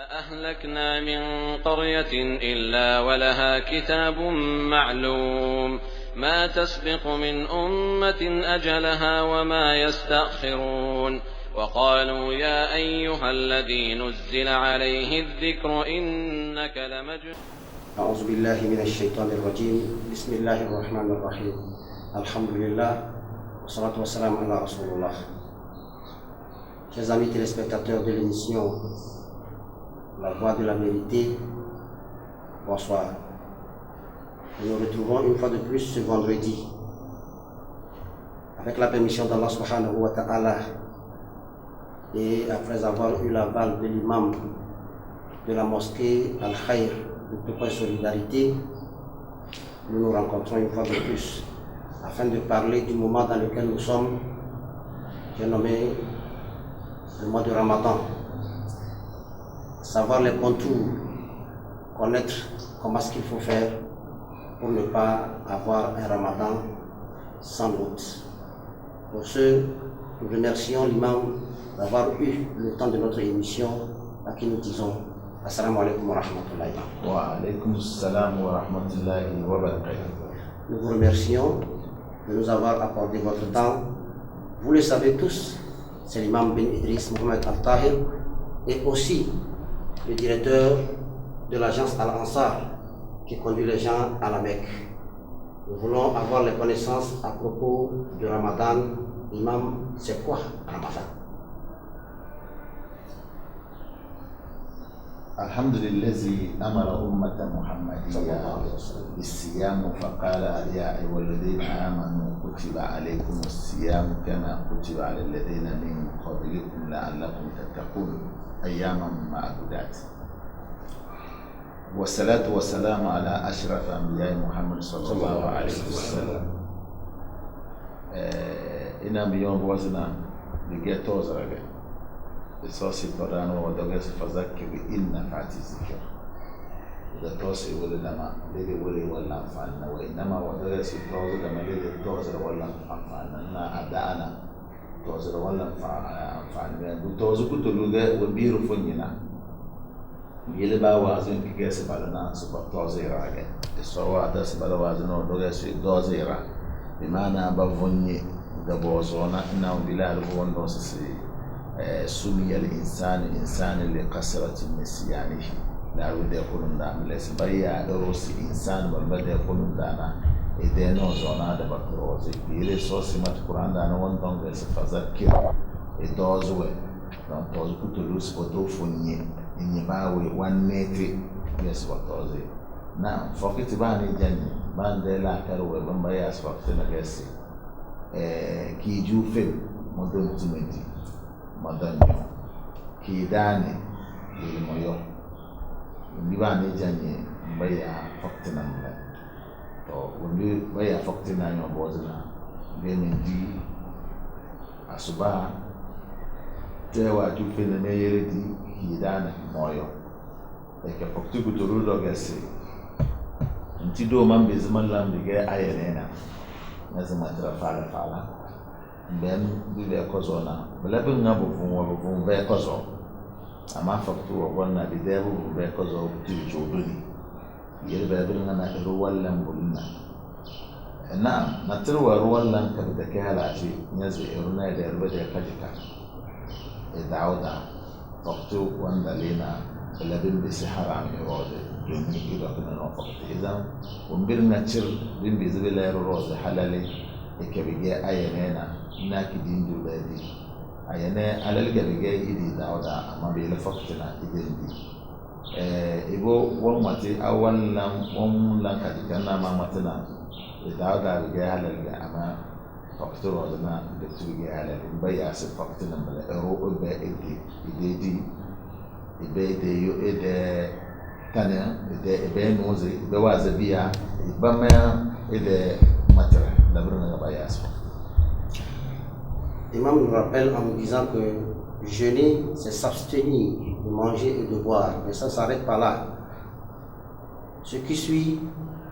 أهلكنا من قرية إلا ولها كتاب معلوم ما تسبق من أمة أجلها وما يستأخرون وقالوا يا أيها الذي نزل عليه الذكر إنك لمجنون. أعوذ بالله من الشيطان الرجيم. بسم الله الرحمن الرحيم. الحمد لله والصلاة والسلام على رسول الله. Chers amis téléspectateurs de l'émission La Voix de la Vérité, bonsoir. Nous nous retrouvons une fois de plus ce vendredi avec la permission d'Allah subhanahu wa ta'ala et après avoir eu l'aval de l'imam de la mosquée Al-Khair de Tokoy Solidarité, nous nous rencontrons une fois de plus afin de parler du moment dans lequel nous sommes, j'ai nommé le mois de Ramadan. Savoir les contours, connaître comment est-ce qu'il faut faire pour ne pas avoir un Ramadan sans doute. Pour ce, nous remercions l'imam d'avoir eu le temps de notre émission à qui nous disons Assalamu alaikum wa rahmatullahi wa alaikum salam wa rahmatullahi wa barakatuh. Nous vous remercions de nous avoir accordé votre temps. Vous le savez tous, c'est l'imam bin Idriss Mohamed Al-Tahir et aussi le directeur de l'agence Al-Ansar qui conduit les gens à la Mecque. Nous voulons avoir les connaissances à propos du Ramadan. Imam, c'est quoi Ramadan? الحمد لله الذي أمر أمة محمدية بالصيام فقال يا أيها الذين آمنوا كتب عليكم الصيام كما كتب على الذين من قبلكم لعلكم تتقون أياما معدودات. والصلاة والسلام على أشرف أنبياء محمد صلى الله عليه وسلم. إنا بيوم وزنا لجيتوز رجع. الصوصي برانو ودوغس فذكر إن نفعت الذكر. إذا توصي ولدما لدي ولي ولا أنفعنا وإنما ودوغس توز لما لدي توز ولا أنفعنا إنا أدانا توز ولا أنفعنا توز كنت لوجا وبيرو فنينا يلبا وازن كيس بالنا سبب توز يراجع الصوا ده سبب وازن ودوغس توز يرا بمعنى بفني دبوزونا إنه بلا رفون دوسسي سمي الإنسان إنسان لكثرة نسيانه لا بد يكون دام ليس بيا دروس إنسان بل بد يكون دانا إدينو زونا دبكروزي بيلي سوسي مات القرآن دانا وندون جالس فذكر إدوزوه دون توزو كتلوس ودوفوني إني باوي وانيتي يس وتوزي نعم فوقت باني جني بان دي لا كروه بان بيا أسفقتنا جالسي كي جو فيلم مدن تمنتي Madanyo kidani ilimoyo ndibani janye mbaya faktina mla to wumbi baya faktina nyo bozina gene di asuba tewa jufene ne yeredi kidani moyo eke faktu guturu dogasi ntido mambe zaman lambe ge ayerena nazama fala ben bibe kozona belabin ngabo vun be kozo ama faktu wonna bi debu be kozo ti joduni yelbe bin na ru wallan bulna na tirwa ru wallan ka da kala shi nyazi iruna da yarba da kajika da'uda faktu wanda lena belabin bi haram irode yumi ido kana no faktu idan umbirna tir bin bi zibila rose halale ekebige ayenena naki dindu bedi ayene alalga bige idi dawda amma be la faktina idindi ibo won mate awallan won lan kadikana ma matana dawda bige halalga amma faktoro zana da tuge halal baya se faktina bala ero be idedi ibede yo ede tana ede noze be wazabiya ibama ede matara d'abord on va y aller. L'imam nous rappelle en nous disant que jeûner, c'est s'abstenir de manger et de boire, mais ça ne s'arrête pas là. Ce qui suit,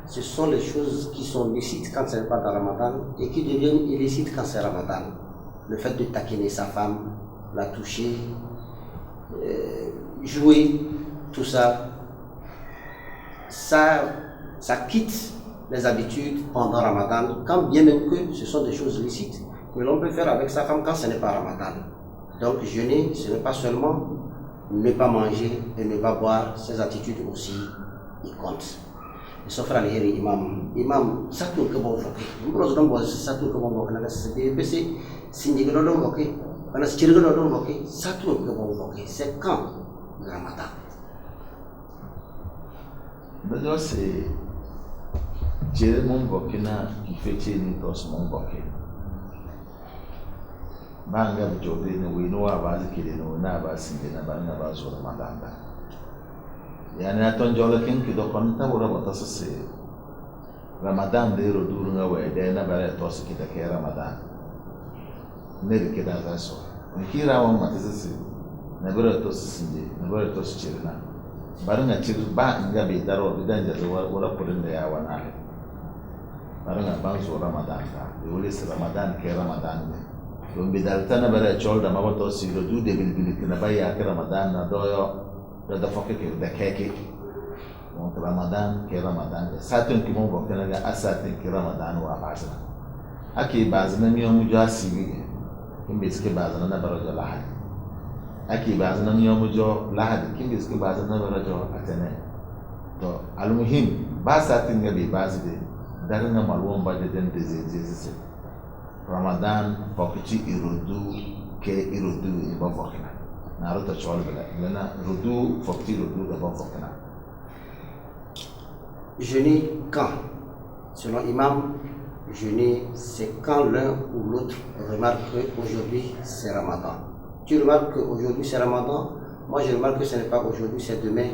ce sont les choses qui sont licites quand ce n'est pas dans Ramadan et qui deviennent illicites quand c'est Ramadan. Le fait de taquiner sa femme, la toucher, jouer, tout ça, ça quitte les habitudes pendant Ramadan, quand bien même que ce sont des choses licites que l'on peut faire avec sa femme quand ce n'est pas Ramadan. Donc jeûner, ce n'est pas seulement ne pas manger et ne pas boire, ces attitudes aussi, ils comptent. Et sauf à l'héritier imam, ça tout que bon voqué. Nous prenons bon, ça tout que bon voqué. C'est signé que l'on voqué. On a tiré que l'on voqué. Ça tout que bon voqué. C'est quand le Ramadan. Maintenant c'est tiré mon voqué na qui fait tirer tous mon voqué. Banga bujode ne wino abazi kile no na abasi na banga bazo Ramadan. Yani aton jola kin kido kon ta wora bata sese Ramadan de ro duru nga we de na bare to se kita ke Ramadan ne de kida za so ni kira wa mata sese na bare to sese na bare to se chirna bare nga chir ba nga be daro bidan ja wora kudin da yawa na bare nga ban so Ramadan ka de wole se Ramadan ke Ramadan ne don bidalta na bare chol da ma to si ro du de bil na ba ya ke Ramadan na doyo da fokke ke da keke donc Ramadan ke Ramadan satun ki mon bokka na asatin ki Ramadan wa bazna ake bazna mi on jo asibi kin biske bazna na barajo lahad ake bazna mi on jo lahad kin biske bazna na barajo atene to almuhim ba satin ga be bazde darna malwon ba de den de Ramadan fokki irodu ke irodu e ba fokna نعرض السؤال لنا ردود فقتي ردود أبان فقنا. Jeûner quand? Selon Imam, jeûner c'est quand l'un ou l'autre remarque qu'aujourd'hui c'est Ramadan. Tu remarques qu'aujourd'hui c'est Ramadan, moi je remarque que ce n'est pas aujourd'hui, c'est demain.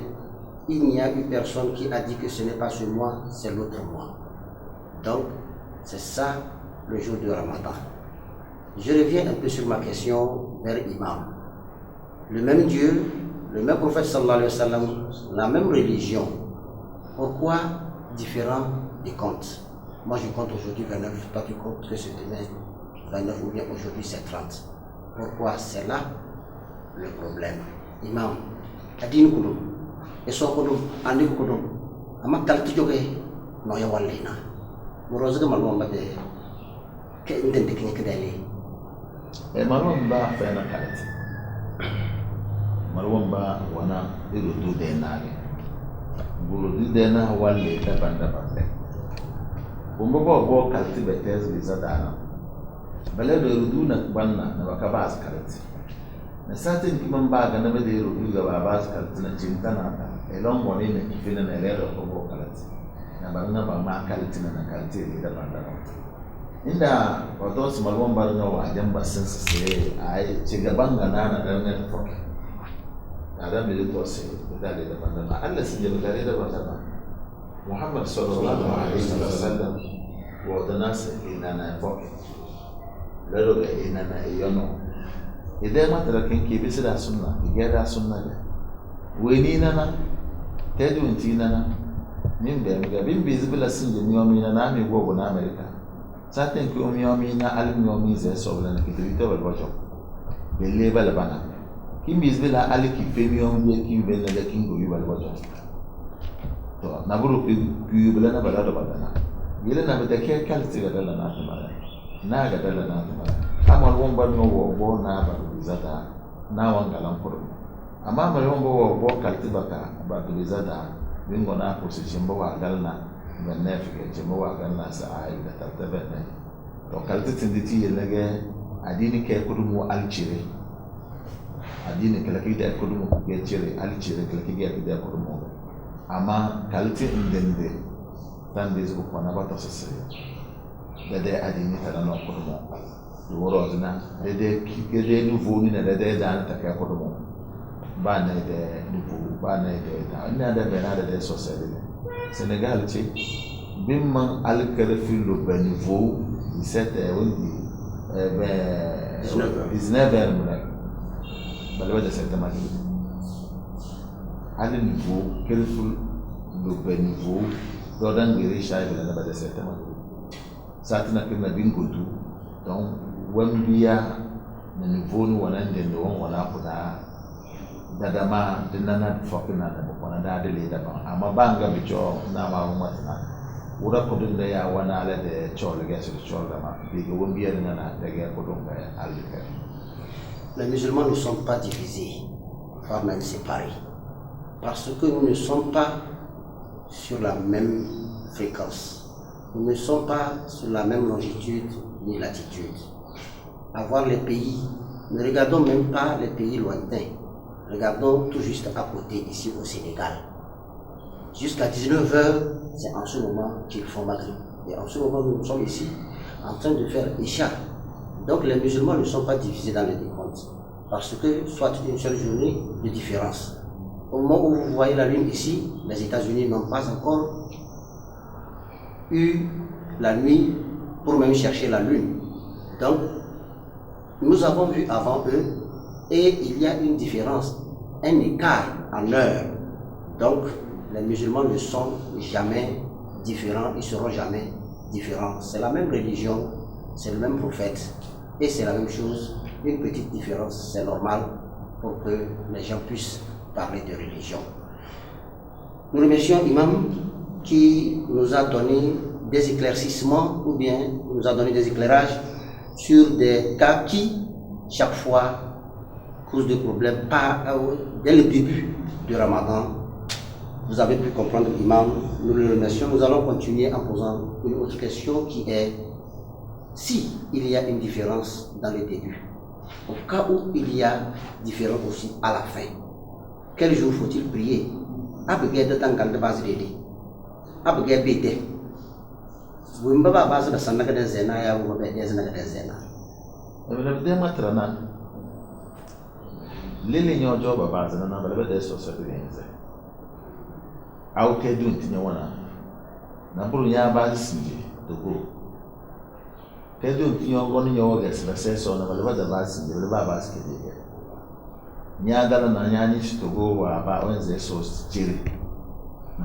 Il n'y a eu personne qui a dit que ce n'est pas ce mois, c'est l'autre mois. Donc c'est ça le jour de Ramadan. Je reviens un peu sur ma question vers Imam. Le même Dieu, le même prophète sallallahu alayhi wa sallam, la même religion. Pourquoi différents des comptes? Moi je compte aujourd'hui 29, toi tu comptes que c'est demain 29 ou bien aujourd'hui c'est 30. Pourquoi? C'est là le problème. Imam, adin kudum, eso kudum, andi kudum, ama kalti joge no ya wallina. Morozaga malwa mbade ke ndende kinye kedali. Malwa mba fena kalti. Marwan ba wana irudu de nage burudu de na walle daban le bombo bo kalti betes bizadana bale do irudu na banna na baka bas kalti na satin kiman ba ga na be de irudu ga ba bas kalti na cintana ta elon moni ne kifina na lero ko bo kalti na banna ba ma kalti na kalti ne daban inda wato su marwan ba na wajen basin su sai ai ci gaban ga na dan ne fokke هذا من التوسع وذلك لما ألا سجل ذلك لما محمد صلى الله عليه وسلم ودناس إننا فوق لرجع إننا يونو إذا ما تركين كي بيصير سنة يجرى سنة وينيننا تدو إنتيننا من بين بيزبلا سنجي يومينا نامي بوبنا أمريكا ساتين كيوم يومينا ألم يومي زي سوبلنا كتير بالوجه بالليل بالبنا Kim bizbela ali ki femion ye kim ben na kin go yibal wajo to na buru ki yibala na bala do badana yele na beta ke kalti ga dala na tumara na ga dala na tumara amal won ban no wo na ba bizata na wan galan kuro amma mal won wo kalti baka ba do bizata bin go na position ba wa galna ben na fi ke ba wa galna sa ai da tartabe ne to kalti tinditi yele ga adini ke kudu mu alchire adini kala kida kudumu ke cire alcire kala kida da kudumu amma kalti indende tan da zuwa kwana ba ta sassare da dai adini tana na kudumu woro zina da dai kike da nufu ni da dai da ta kai kudumu ba ne da nufu ba ne da ina da bana da dai sosai Senegal ce bimman alkarfi lo banivo 17 windi 19 mulai balwa da sai tamaki al niveau careful lo banivo do dan gari shayi da ba da sai tamaki satina kirna bingotu don wambiya na niveau ni wannan da wala kuda dadama dinana fokina da bokona da dele da ba amma banga bicho na ma matna ura kodun da ya wana la de chole ga sur chole ma bi go wombiya na da ga kodun ga alika. Les musulmans ne sont pas divisés, voire même séparés, parce que nous ne sommes pas sur la même fréquence, nous ne sommes pas sur la même longitude ni latitude. À voir les pays, ne regardons même pas les pays lointains, regardons tout juste à côté, ici au Sénégal. Jusqu'à 19h, c'est en ce moment qu'ils font Maghrib. Et en ce moment, nous sommes ici en train de faire Isha. Donc les musulmans ne sont pas divisés dans les décomptes, parce que soit une seule journée de différence. Au moment où vous voyez la lune ici, les États-Unis n'ont pas encore eu la nuit pour même chercher la lune. Donc, nous avons vu avant eux, et il y a une différence, un écart en heure. Donc, les musulmans ne sont jamais différents, ils ne seront jamais différents. C'est la même religion, c'est le même prophète, et c'est la même chose. Une petite différence, c'est normal pour que les gens puissent parler de religion. Nous remercions l'imam qui nous a donné des éclaircissements ou bien nous a donné des éclairages sur des cas qui, chaque fois, causent des problèmes. Dès le début du Ramadan, vous avez pu comprendre l'imam, nous le remercions. Nous allons continuer en posant une autre question qui est si il y a une différence dans le début, au cas où il y a différence aussi à la fin, quel jour faut-il prier? Abgé de tangal de base de abgé bete. Vous ne pas base de sanaka de zena ya ou be zena de zena. Le de matrana. Lili nyo joba base na na be de so so de nze. Au ke dun tinya wana. Na buru nya ba sinje to go. Ke dun tinya wono nyo ga se se so na ba da ba sinje ba ba ske de. Nya dala na nya ni to go wa ba onze so chiri.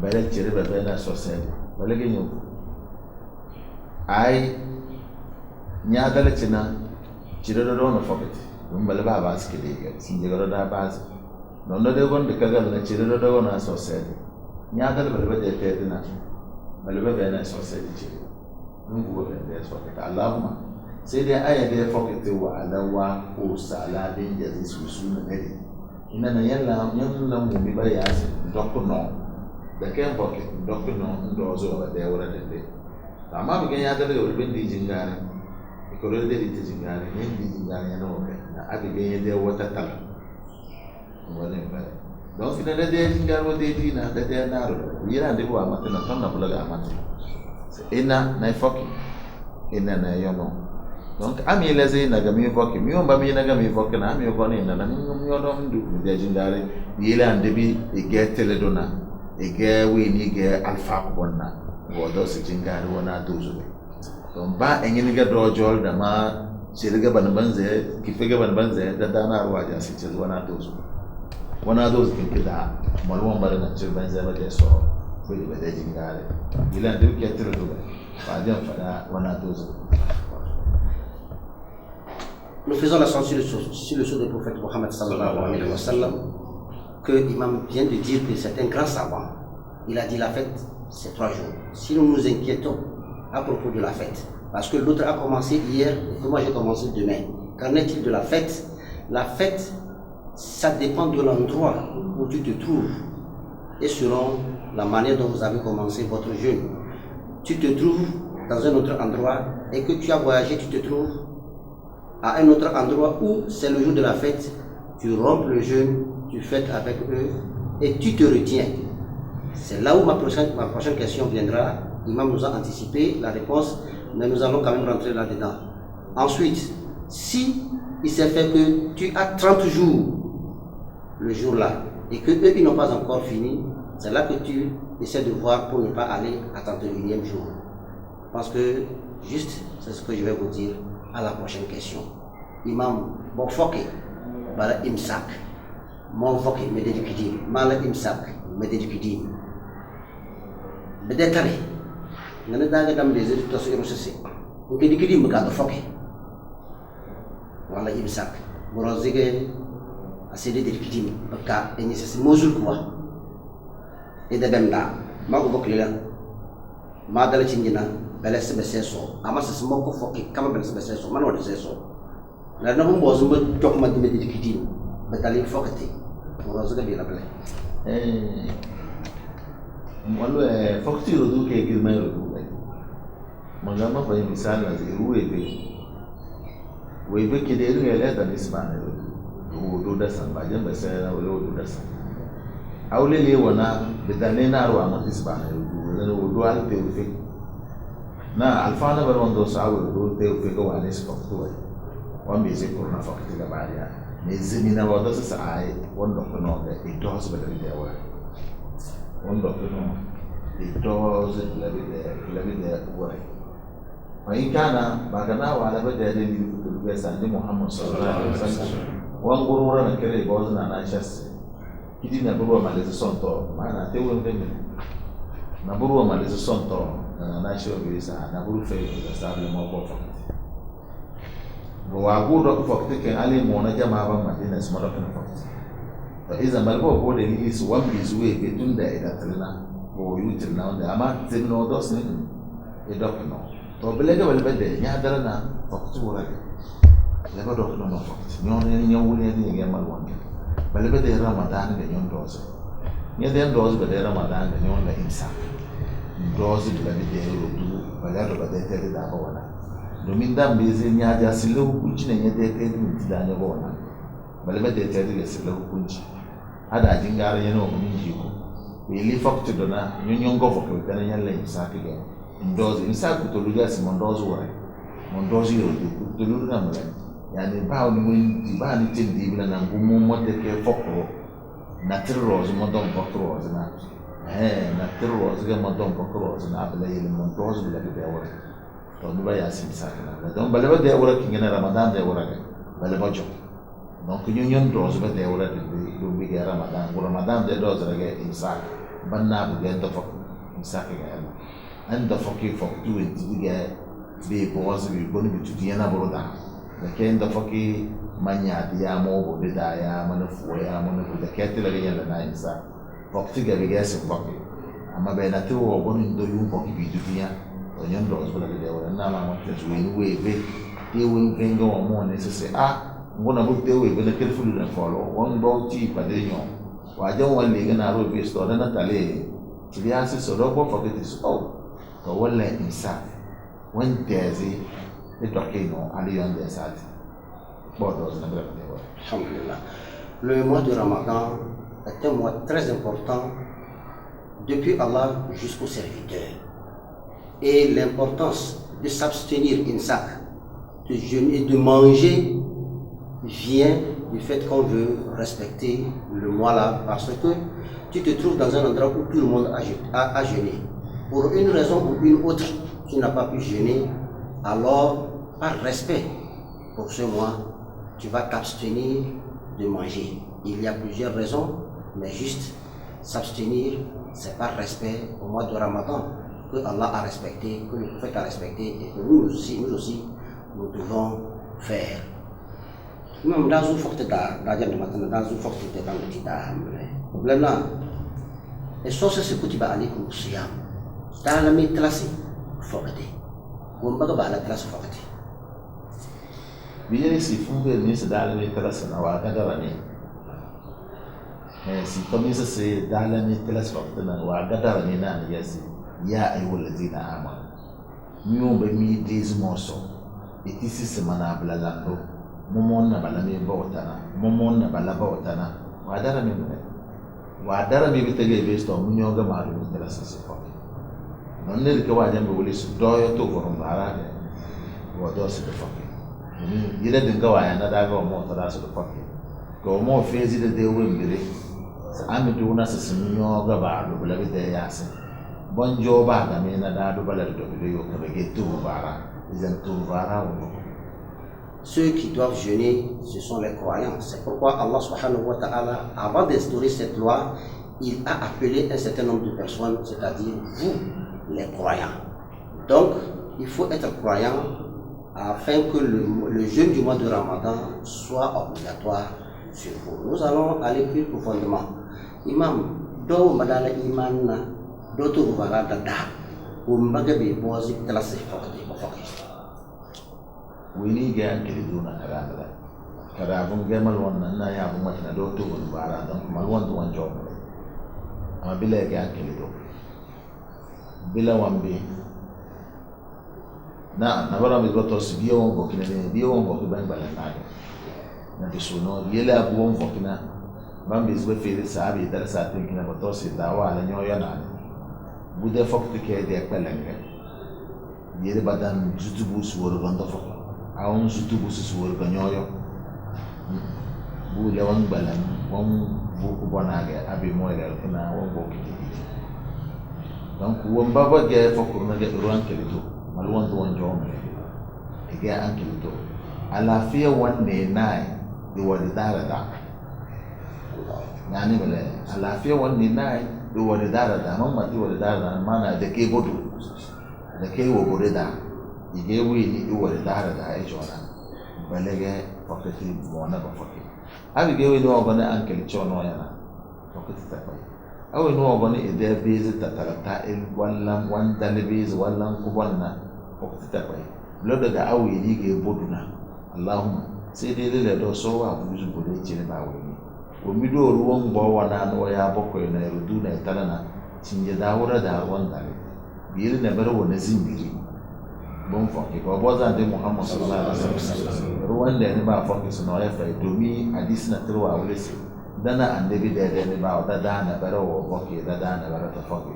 Bele chiri be na so se. Bele ge nyo. Ai nya dala china chiri do no fokati. Bele ba ba ske de. Sinje ga da ba. No no de gon de ka ga na chiri do na so se. Nya dala bele de te na. Bele be na so se chiri. Mungu be de so ka Allahumma sai dai aya da ya fakata wa alawa ko saladin da zai su suna gari ina na yalla mu mi ba ya se dokko no da kan bokke dokko no ndo zo ba da wala da de amma bi ya da daga bin di jingare ko da di jingare ne di jingare ya no na abi ga ya da wata tal wala ba don fina da da jingare wa da di na da da na ro yana da ba mata na tanna bulaga mata ina na fakki ina na yono. Donc, ami lese na gami voki, mi on ba mi na gami voki na ami ko ni na mi odom du de jindare yele ande bi e ge teledona e ge we ni ge alpha bonna wo do se jingare wona dozo. Donc ba engini ga dojol da ma sirga ban banze ki fega ban banze da dana ruwa ja se ce wona dozo. Wona dozo kin kida malwon bare na ce banze ba de so ko de jingare yele ande bi ke teledona ba jan fada wona dozo. Nous faisons la censure sur le sceau du prophète Mohammed sallallahu alayhi wa sallam, que l'imam vient de dire que c'est un grand savant. Il a dit la fête, c'est 3 jours. Si nous nous inquiétons à propos de la fête, parce que l'autre a commencé hier et que moi j'ai commencé demain, qu'en est-il de la fête? La fête, ça dépend de l'endroit où tu te trouves et selon la manière dont vous avez commencé votre jeûne. Tu te trouves dans un autre endroit et que tu as voyagé, tu te trouves à un autre endroit où c'est le jour de la fête, tu rompes le jeûne, tu fêtes avec eux et tu te retiens. C'est là où ma prochaine question viendra. L'imam nous a anticipé la réponse, mais nous allons quand même rentrer là-dedans. Ensuite, si il s'est fait que tu as 30 jours le jour-là et que eux ils n'ont pas encore fini, c'est là que tu essaies de voir pour ne pas aller à 31e jour. Parce que juste, c'est ce que je vais vous dire à la prochaine question. Imam, bon foke, bala imsak, mon foke, me dédikidim, mala imsak, me dédikidim. Bedetare, ngana daga dam des études sur RCC. On dédikidim me gado foke. Wala imsak, borozige céder des victimes, car il nécessite mosul quoi. Et de même là, ma go bokle la, ma dala chingina, bela se bese so, ama se mo ko foki kama bela se bese so, man wala se so. La na mo bozu mo tok ma dime des victimes, betali fokati, pour ozo de la bela. Mwalo fokati rodu ke gilma rodu. Magama pa misali na webe ke de ru ele da nisbane rodu da san ba jamba sai na rodu da san awle le wana bedane na ru amma nisbane rodu al te ufe na alfana bar wando sawo rodu te ufe ko wani spokto wa me se ko na fakti da bariya me zimina wado sa ai wando ko no de it does better de wa wando ko no it does la de wa وإن كان بعدنا وعلى بدأ يدين بس عند محمد صلى الله عليه وسلم وانقروا نكره بوزنا ناشس كدي نبروا ما لازم صنطو ما أنا تقول مني نبروا ما لازم صنطو ناشوا بيسا نبروا في الأسباب الموقوفة وأقول لك فقط كان عليه مونا جماعة مدينة اسمها ركن فقط فإذا ما لقوا هو اللي يسوى بيزوي بدون ده إذا تلنا هو يوتلنا وده أما تبنو دوسن يدقنا to belega wal bade nya darana faktu wala le ba do no faktu nyon ni nyon wuli ni ngi mal won bale bade ramadan de nyon doze nya den doze bade ramadan de nyon la insa doze de bade rudu bale do bade te da ba wala domin dan be zai nya ja silu hukunci ne nya de kai min tidanya ba wala bale bade te de silu hukunci ada jingara yana o min jiko be li faktu do na nyon go faktu tan nya la insa ke ndozi insaku toluga si mondozi wore mondozi yodu toluga mule yani bawo ni mun ba ni tindi bila na ngumu mote ke fokro na tirroz modon fokro na na tirroz ga modon fokro na bila yele mondozi bila de wore to ni ba ya sim sakna da don bale ba de wore kingena ramadan de wore bale ba jo donc ñun dozi ba de wore de do bi ga ramadan de dozi ga insak banna bu ga to fok insak ga and the fucking fuck to it to get be boss we going to be na broda the kind of fucking manya dia mo bo de da ya mana fu ya mana ku da ketela ga yalla na insa fuck to get gas fuck amma be na to wo bon do yu fuck bi du dia to nyon do so da de wa na ma mo te su ni we be de we vengo mo ne se ngona bu de we be na kerfu na follow won bo ti pa de nyon wa jan wan le ga na ro be sto da na tale ti ya se so do bo fuck it is ولا إنسان وين تازي لتوكينو عليه عند إنسان بودوز نبرة نيوه. الحمد لله. Le mois de Ramadan est un mois très important depuis Allah jusqu'au serviteur. Et l'importance de s'abstenir insak, de jeûner, de manger vient du fait qu'on veut respecter le mois là parce que tu te trouves dans un endroit où tout le monde a jeûné. Pour une raison ou une autre, tu n'as pas pu jeûner, alors par respect pour ce mois, tu vas t'abstenir de manger. Il y a plusieurs raisons, mais juste s'abstenir, c'est par respect au mois de Ramadan que Allah a respecté, que le prophète a respecté et que nous aussi, nous devons faire. Même dans une forte problème là, et ça c'est ce que tu vas aller comme siyam. Dans la métlasi, forte. Gomba ba la classe forte. Bien si fumbe ni se dans la métlasi na wa gadara ni. Si comme ça c'est dans la métlasi forte na wa gadara ni na yasi ya ayyuhal ladina amanu. Miyo be mi dizmoso. Etisi semana blagando. Momon na bala mi bawtana. Momon na bala bawtana. Wa dara mi ne. Wa dara mi bitege be sto munyo ga maru métlasi se forte. Non è che va jambe wuli su doyo to forum barade wa do se fakki yida dinga wa yana da ga mo ta su fakki ko mo fezi de wembere sa amidu na sa sinyo ga ba do bla bi de yase bonjo ba ga me na da do bala do bi yo ka be to bara izan to bara wo. Ceux qui doivent jeûner, ce sont les croyants. C'est pourquoi Allah subhanahu wa ta'ala, avant d'instaurer cette loi, il a appelé un certain nombre de personnes, c'est-à-dire vous, les croyants. Donc, il faut être croyant afin que le jeûne du mois de Ramadan soit obligatoire sur vous. Nous allons aller plus profondément. Imam, do madala iman na do to barada da o magabe bozi classe fakati fakati. Wini ga kiri duna kada bun ga mal wannan na ya bu mata do to barada mal wanda wanjo amma bila ga kiri do bila wambe na bara mi goto si dio on bokina ne dio on bokina ban bala na de sono yele abu on bokina ban bi zwe fere sabi dar sa tin kina goto si dawa ala nyoya na bude fokti ke de pelenge yele badan zutubu suwor gondo fok awon zutubu suwor ganyoyo bu le wan balan won bu ku bonage abi moyle kina won bokiti donc won baba ge fokko na ge ruan kelito mal won do wonjo e ge an kelito ala fiya wanne nai di wadi darada yani bale ala fiya wanne nai di wadi darada non ma di wadi darada mana de ke bodu de ke wo bodeda ige wi ni di wadi darada e jona bale ge fokati mona ba fokati abi ge wi no gona an kelito no yana fokati ta ko awe no goni ide bezi tatarata il wallan wan dalbiz wallan kubanna wakti tapai lo daga awe ni ge boduna allahumma sai dai le do so wa buzu bode cire ba wani o mi do ruwan bo wana no ya boko na rudu na talana cinje da wura da ruwan dare biyar na bar wani zimbiri bon fokke ko bozan de muhammad sallallahu alaihi wasallam ruwan da ne ba fokke suno ya fa domi hadisi na turwa wulisi dana annabi da ne ba da dana barawo boke da dana barata fokke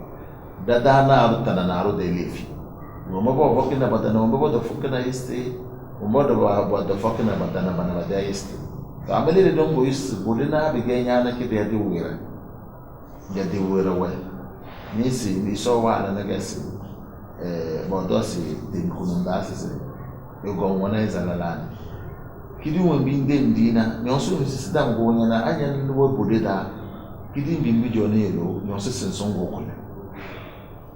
da dana rutana na ru da lefi goma ba fokke na badana goma da fokke na isti goma da ba da fokke na badana bana da isti to amali da dongo is bodina bi ganya na ke da diwira da diwira wa ni si ni so wa na gasi bo do si din kununda si e gon wana izalala kidi won bi ndina nyonso si dam go nyana anya ni wo bodeda kidi bi mi jone elo nyonso senson go kule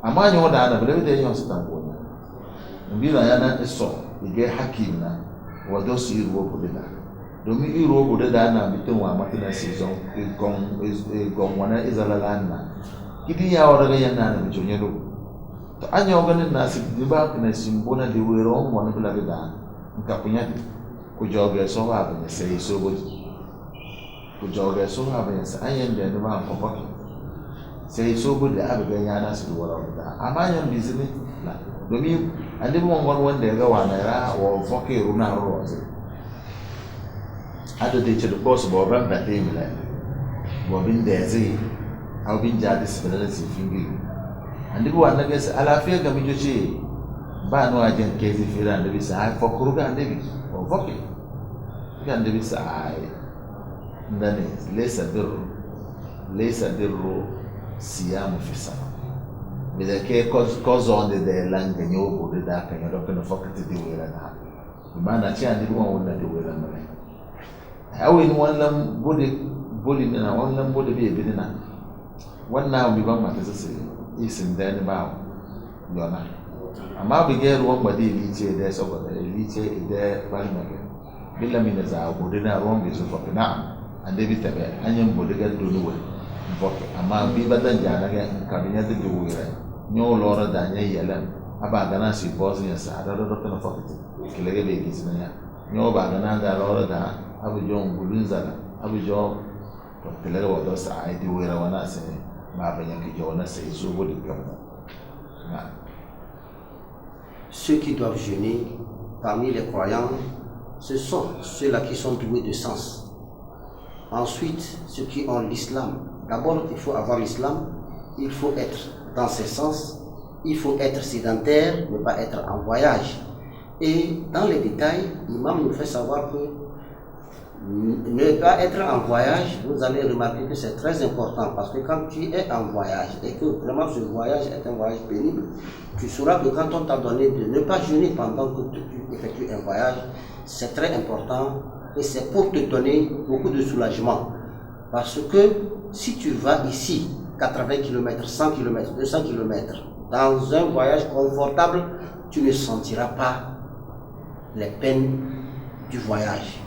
amanya woda na bele de nyonso dam go nyana mbila yana eso ige hakim na wado si wo bodeda domi iro bodeda na bitin wa matina season gon wana izalala na kidi ya wora ga yana na jone do to anya oganin na si diba na simbona de wero wana bela da nkapunya kujoge so ha ben sai so go kujoge so ha ben sai ayen de ba ko ko sai so go da abu ga yana su wara da amma yan bizini la domin ande mo ngon wanda ga wana ra wo foke runa ro sai ado de ce ko so bo ban ba de mi la bo bin de zai au bin jadi sibala si fingi ande bo wana ga alafiya ga mi joce ba no ajen kezi fira ande bi sa fokuru ga ande bi فوقي كان دبي ساعي ndani ليس بر صيام في السنة بذا كي كوز onde de langa nyobo de da kan yodo kan fokati di wera na bimana ci andi dum wonna di wera na awin wallan bodi na wallan bodi be bidina wannan bi ban mata sai isin da ni ba yona amma bige ruwan bade lice da saboda lice da balmage billa min za bodi na ruwan bai zufa na ande bi tabe anyan bodi ga donu wa bok amma bi badan jana ga kabinya da duwira nyo lora da nya yalan aba gana si bosnia sa da kana fakati kilege be kisnya nyo ba gana da lora da abu jon gulun zala abu jo to kilege wa do sa ai duwira wana sai ma banya ki jo na sai so bodi kam na. Ceux qui doivent jeûner parmi les croyants, ce sont ceux-là qui sont doués de sens. Ensuite, ceux qui ont l'islam. D'abord, il faut avoir l'islam, il faut être dans ses sens, il faut être sédentaire, ne pas être en voyage. Et dans les détails, l'imam nous fait savoir que ne pas être en voyage, vous allez remarquer que c'est très important parce que quand tu es en voyage et que vraiment ce voyage est un voyage pénible, tu sauras que quand on t'a donné de ne pas jeûner pendant que tu effectues un voyage, c'est très important et c'est pour te donner beaucoup de soulagement. Parce que si tu vas ici, 80 km, 100 km, 200 km, dans un voyage confortable, tu ne sentiras pas les peines du voyage.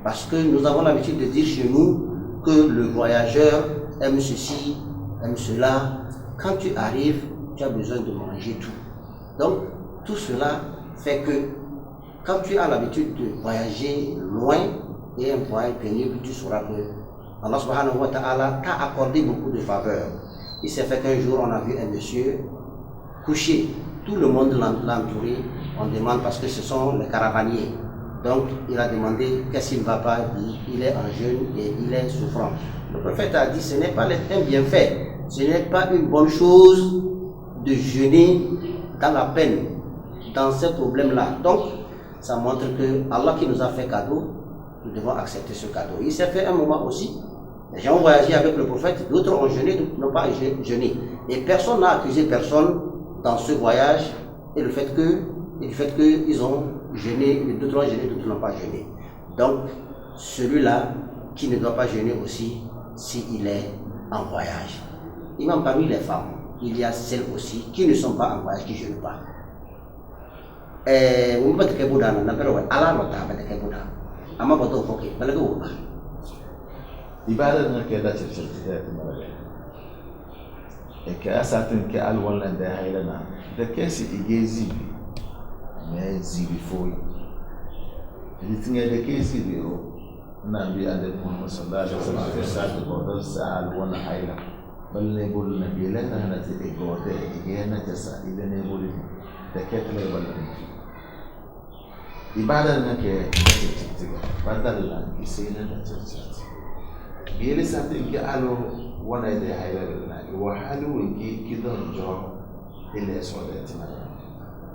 Parce que nous avons l'habitude de dire chez nous que le voyageur aime ceci, aime cela. Quand tu arrives, tu as besoin de manger tout. Donc, tout cela fait que quand tu as l'habitude de voyager loin et un voyage pénible, tu sauras que Allah subhanahu wa ta'ala t'a accordé beaucoup de faveurs. Il s'est fait qu'un jour, on a vu un monsieur couché. Tout le monde l'a entouré. On demande parce que ce sont les caravaniers. Donc, il a demandé qu'est-ce qu'il ne va pas. Il est en jeûne et il est souffrant. Le prophète a dit, ce n'est pas un bienfait. Ce n'est pas une bonne chose de jeûner dans la peine, dans ces problèmes-là. Donc, ça montre que Allah qui nous a fait cadeau, nous devons accepter ce cadeau. Il s'est fait un moment aussi. Les gens ont voyagé avec le prophète, d'autres ont jeûné, d'autres n'ont pas jeûné. Et personne n'a accusé personne dans ce voyage et le fait qu'ils ont jeûné, d'autres ont jeûné, d'autres n'ont pas jeûné. Donc, celui-là qui ne doit pas jeûner aussi, s'il est en voyage. Et même parmi les femmes, il y a celles aussi qui ne sont pas en voyage, qui ne jeûnent pas. ibada na ke da circirta ta mara e ke asatin ke al wannan da hayrana da ke si igezi me zibi foi ditinga da ke si biro na bi ande Muhammad sallallahu alaihi wasallam ke sa da bodar sa al wannan hayra balle bol na bi la na ta e gode e na ta sa idan ne bol da ke ta balle ibada na ke da circirta badalla ki sai na da circirta biyele satin ki alo wana de hayla na wa halu ki kidon jo ile so de tina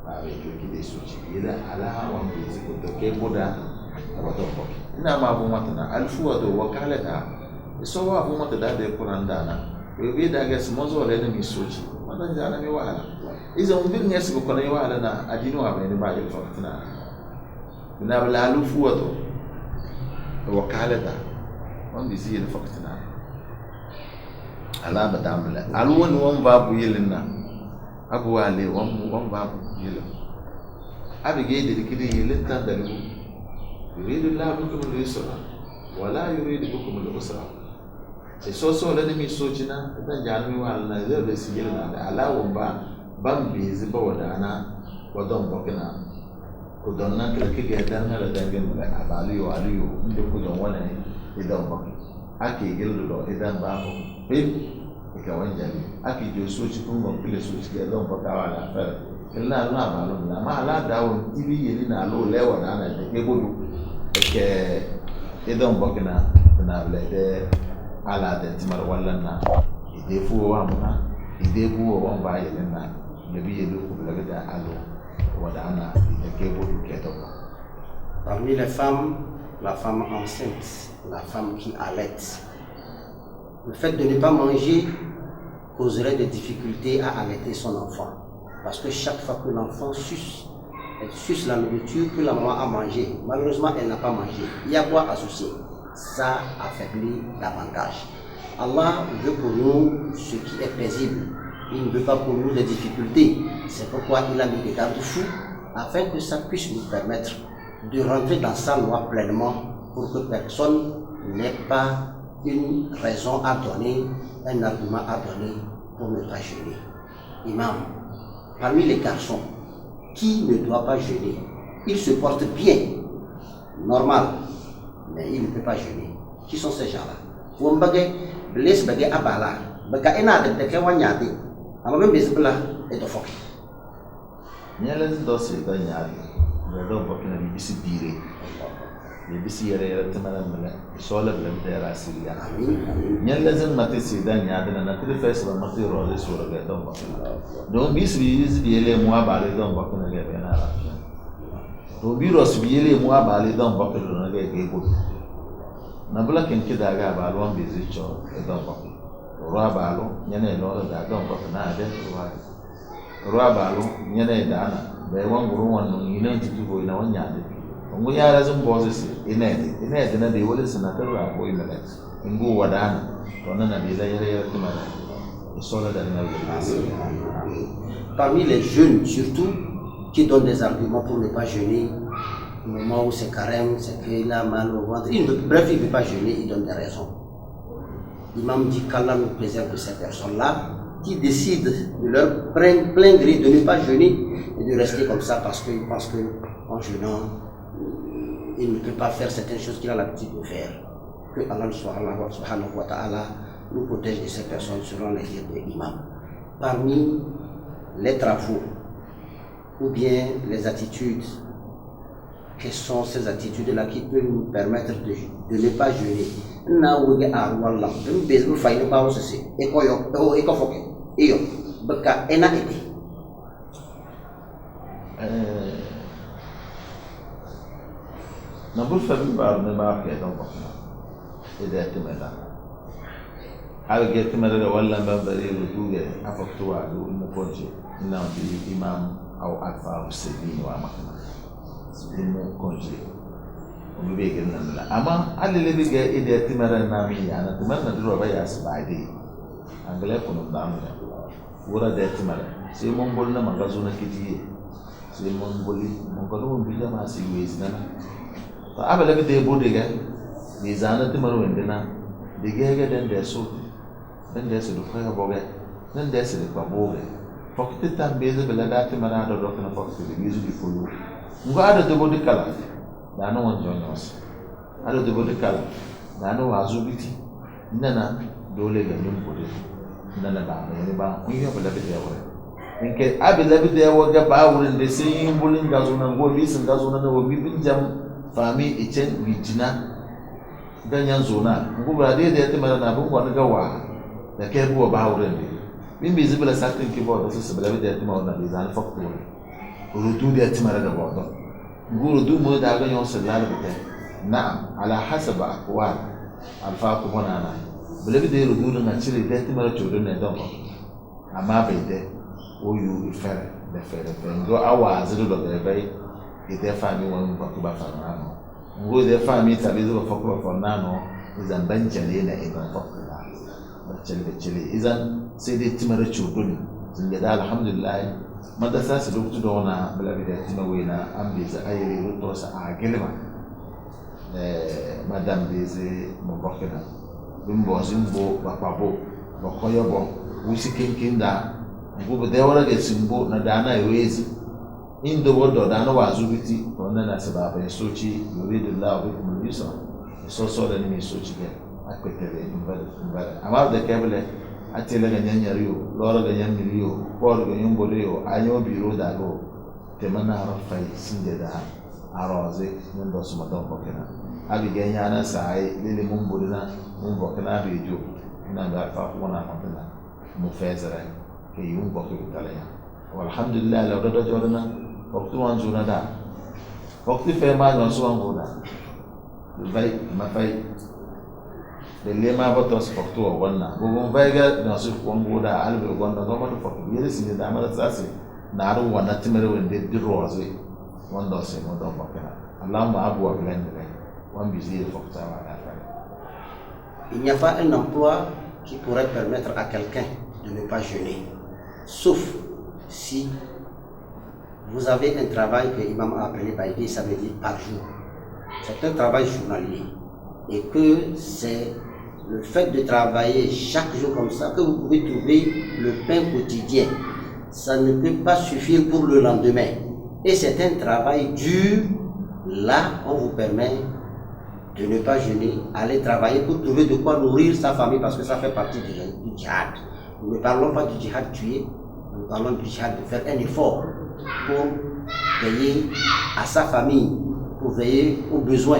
ba be ki de suci ile ala wa bi ko to ke boda wa to ko ina ma bu matana alfu wa do wakalata so wa bu mata da de Quran dana we be da ga smozo le ne mi suci wannan jana mi wahala idan mun bin yasu ko ne wahala na adinu wa be ne ba ile faktina ina bala alfu wa to wakalata wanda zai da faktina ala badamla alwan wan babu yilina abu wale wan babu yilin abige da dikide yilin tan da lu yuridu la bikum al-yusra wala yuridu bikum al-usra sai so da mi sojina dan jami wala na zai da sigilna da alawun ban bi zuba wadana wadon bakina ko don nan da kike dan hala dangin da aliyo inda ku don wannan idan ba ake gildo idan ba ko ka wanjali ake jo so cikin gongule so cikin idan ba kawa la fa illa na ba lo na ma ala dawo tibi yeli na lo lewa na na de bodu ke idan ba kana na blede ala de timar wallan na ide fu wa muna ide bu wa ba yeli na nabi yeli ku blede da alo wada ana de ke bodu ke to. Parmi les femmes, la femme enceinte, la femme qui allaite. Le fait de ne pas manger causerait des difficultés à allaiter son enfant. Parce que chaque fois que l'enfant suce, elle suce la nourriture que la maman a mangée. Malheureusement, elle n'a pas mangé. Il y a quoi associer? Ça affaiblit davantage. Allah veut pour nous ce qui est paisible. Il ne veut pas pour nous des difficultés. C'est pourquoi il a mis des garde-fous afin que ça puisse nous permettre de rentrer dans sa loi pleinement pour que personne n'ait pas une raison à donner, un argument à donner pour ne pas jeûner. Imam, parmi les garçons, qui ne doit pas jeûner? Il se porte bien, normal, mais il ne peut pas jeûner. Qui sont ces gens-là? Vous me laissez baguer à bala, baguer ena de te wanyati, ama même des blas et de foki. Nyalez dosi da nyali, le do bokina bi bisi dire. Le bisi yere tamana mala, sola blam de rasiya. Nyalez mate si da nyadi na te fes ba mate role sura ga do bokina. Do bisi bi ele mo abale do bokina ga be na ra. Do bi ros bi ele mo abale do bokina ga ga go. Na bula ken kida ga ba lo bi zi cho do bokina. Ro ba lo nyane lo da do bokina de ro ba lo nyane da na be wan guru wan no ina titu go ina wan nyade. Ngo yara zan bozes ina na de wala sana tarwa ko ina da ngo wadana to nan na da yare kuma sola da na. Parmi les jeunes surtout qui donnent des arguments pour ne pas jeûner, au moment où c'est carême, c'est qu'il a mal au ventre. Bref, il ne peut pas jeûner, il donne des raisons. L'imam dit qu'Allah nous préserve de ces personnes-là qui décident de leur plein gré de ne pas jeûner et de rester comme ça parce qu'ils pensent qu'en jeûnant, il ne peut pas faire certaines choses qu'il a l'habitude de faire. Que Allah subhanahu wa ta'ala nous protège de ces personnes selon les dires de l'imam. Parmi les travaux ou bien les attitudes, quelles sont ces attitudes-là qui peuvent nous permettre de ne pas jeûner? Nabul Fabi Bar ne marque donc et d'être avec mera wala mbambari lutuge afaktuwa do ina konje ina bi imam au alfa usaini wa makana simu konje mu be gen nan la ama alle bi ga ida timara na mi yana timara duro ba ya sabade angale kono damu wura da timara sai mun bolna magazo na kiti sai mun boli mun ko mun bi jama sai wezi nana ta abale bi de bode ga ni zana timara wendena de ga den de so then there's a boge, then there's a baboge. Pocket time based on the data manado doctor of Fox with the music for you. Ngada the body color, Dano one join us. I do the body color, Dano Azubiti, Nana, Dole and Numbody, Nana Dama, any bar, we have a little there. In case I believe there were a power in the same bullying Gazuna, go listen Gazuna, will be jam, Fami, Echen, Vigina, Ganyanzona, who are there at the Maranabu, one go. The careful about it. Being visible as acting keyboard, this is a very dead mode that is unfocused. Who do the timor at the bottom. Guru do more than your salad with them. Now, Ala Hasaba, one, Alpha Kumanana. Believe they will do naturally dead timor children and don't. A mabe there, oh, you fair, the fair thing. Go hours, a little bit of bay, if they find me one Bakuba Fanano. Go there find me a little folklore for Nano, is a bench and in a Chile isn't say the timor children. Zingada Alhamdulillah, Madasa look to Dona, beloved Timawina, Ambiza, I Rutos, Agilima, Madame Dese Mobokena, Bimbo Zimbo, Bapabo, Bokoyobo, Wisi Kinda, who they were a Simbo, Nadana, ways in the world of Dano Azubiti, or Nana Sababa, Sochi, you read the love with Musa, so the enemy Sochi. I quit the about the cabinet. I tell a Ganyan Rio, Laura Ganyan Milio, Paul Ganyan Boreo, I know Biro Dago, Temana of Fight, Sindeda, Arose, Mendos Madon Bocana. I began Yana Sai, Lily Mumbodina, Mumbocana Video, Nanga Fakwana Montana, Mufezere, Kayum Boku Italia. Alhamdulillah, Laura Jordana, Octuan Junada, Octi Fairman on Swangoda. The bike, my fight. The lema botos for 2 or 1 now. Go Vega, Nasif Wongoda, Alvin Gonda, no for years in the Dama Sassi. Naru one at Timero when they did Rosy. 1 dozen, one dog. Alama Abu Blend, 1 busy for Tama. Il n'y a pas un emploi qui pourrait permettre à quelqu'un de ne pas jeûner, sauf si vous avez un travail que l'imam a appelé Baïdi, ça veut dire par jour. C'est un travail journalier et que c'est le fait de travailler chaque jour comme ça que vous pouvez trouver le pain quotidien. Ça ne peut pas suffire pour le lendemain. Et c'est un travail dur. Là, on vous permet de ne pas jeûner, aller travailler pour trouver de quoi nourrir sa famille parce que ça fait partie du djihad. Nous ne parlons pas du djihad tué, nous parlons du djihad de faire un effort pour veiller à sa famille, pour veiller aux besoins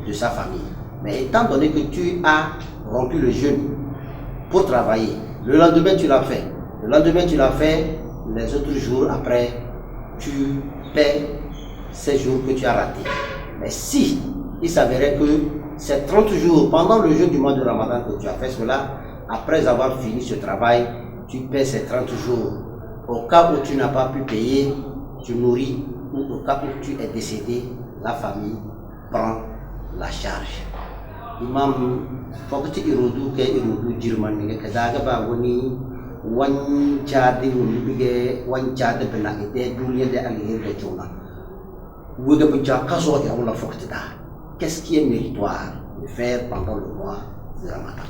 de sa famille. Mais étant donné que tu as rompu le jeûne pour travailler, le lendemain tu l'as fait, les autres jours après, tu paies ces jours que tu as ratés. Mais si il s'avérait que ces 30 jours pendant le jeûne du mois de Ramadan que tu as fait cela, après avoir fini ce travail, tu paies ces 30 jours. Au cas où tu n'as pas pu payer, tu nourris, ou au cas où tu es décédé, la famille prend la charge. Imam Fokti Irodu ke Irodu Jirman ni kadaga ba woni wancade woni bige wancade bena ite duniya de alheri da jona Qu'est-ce qui est méritoire de faire pendant le mois de Ramadan?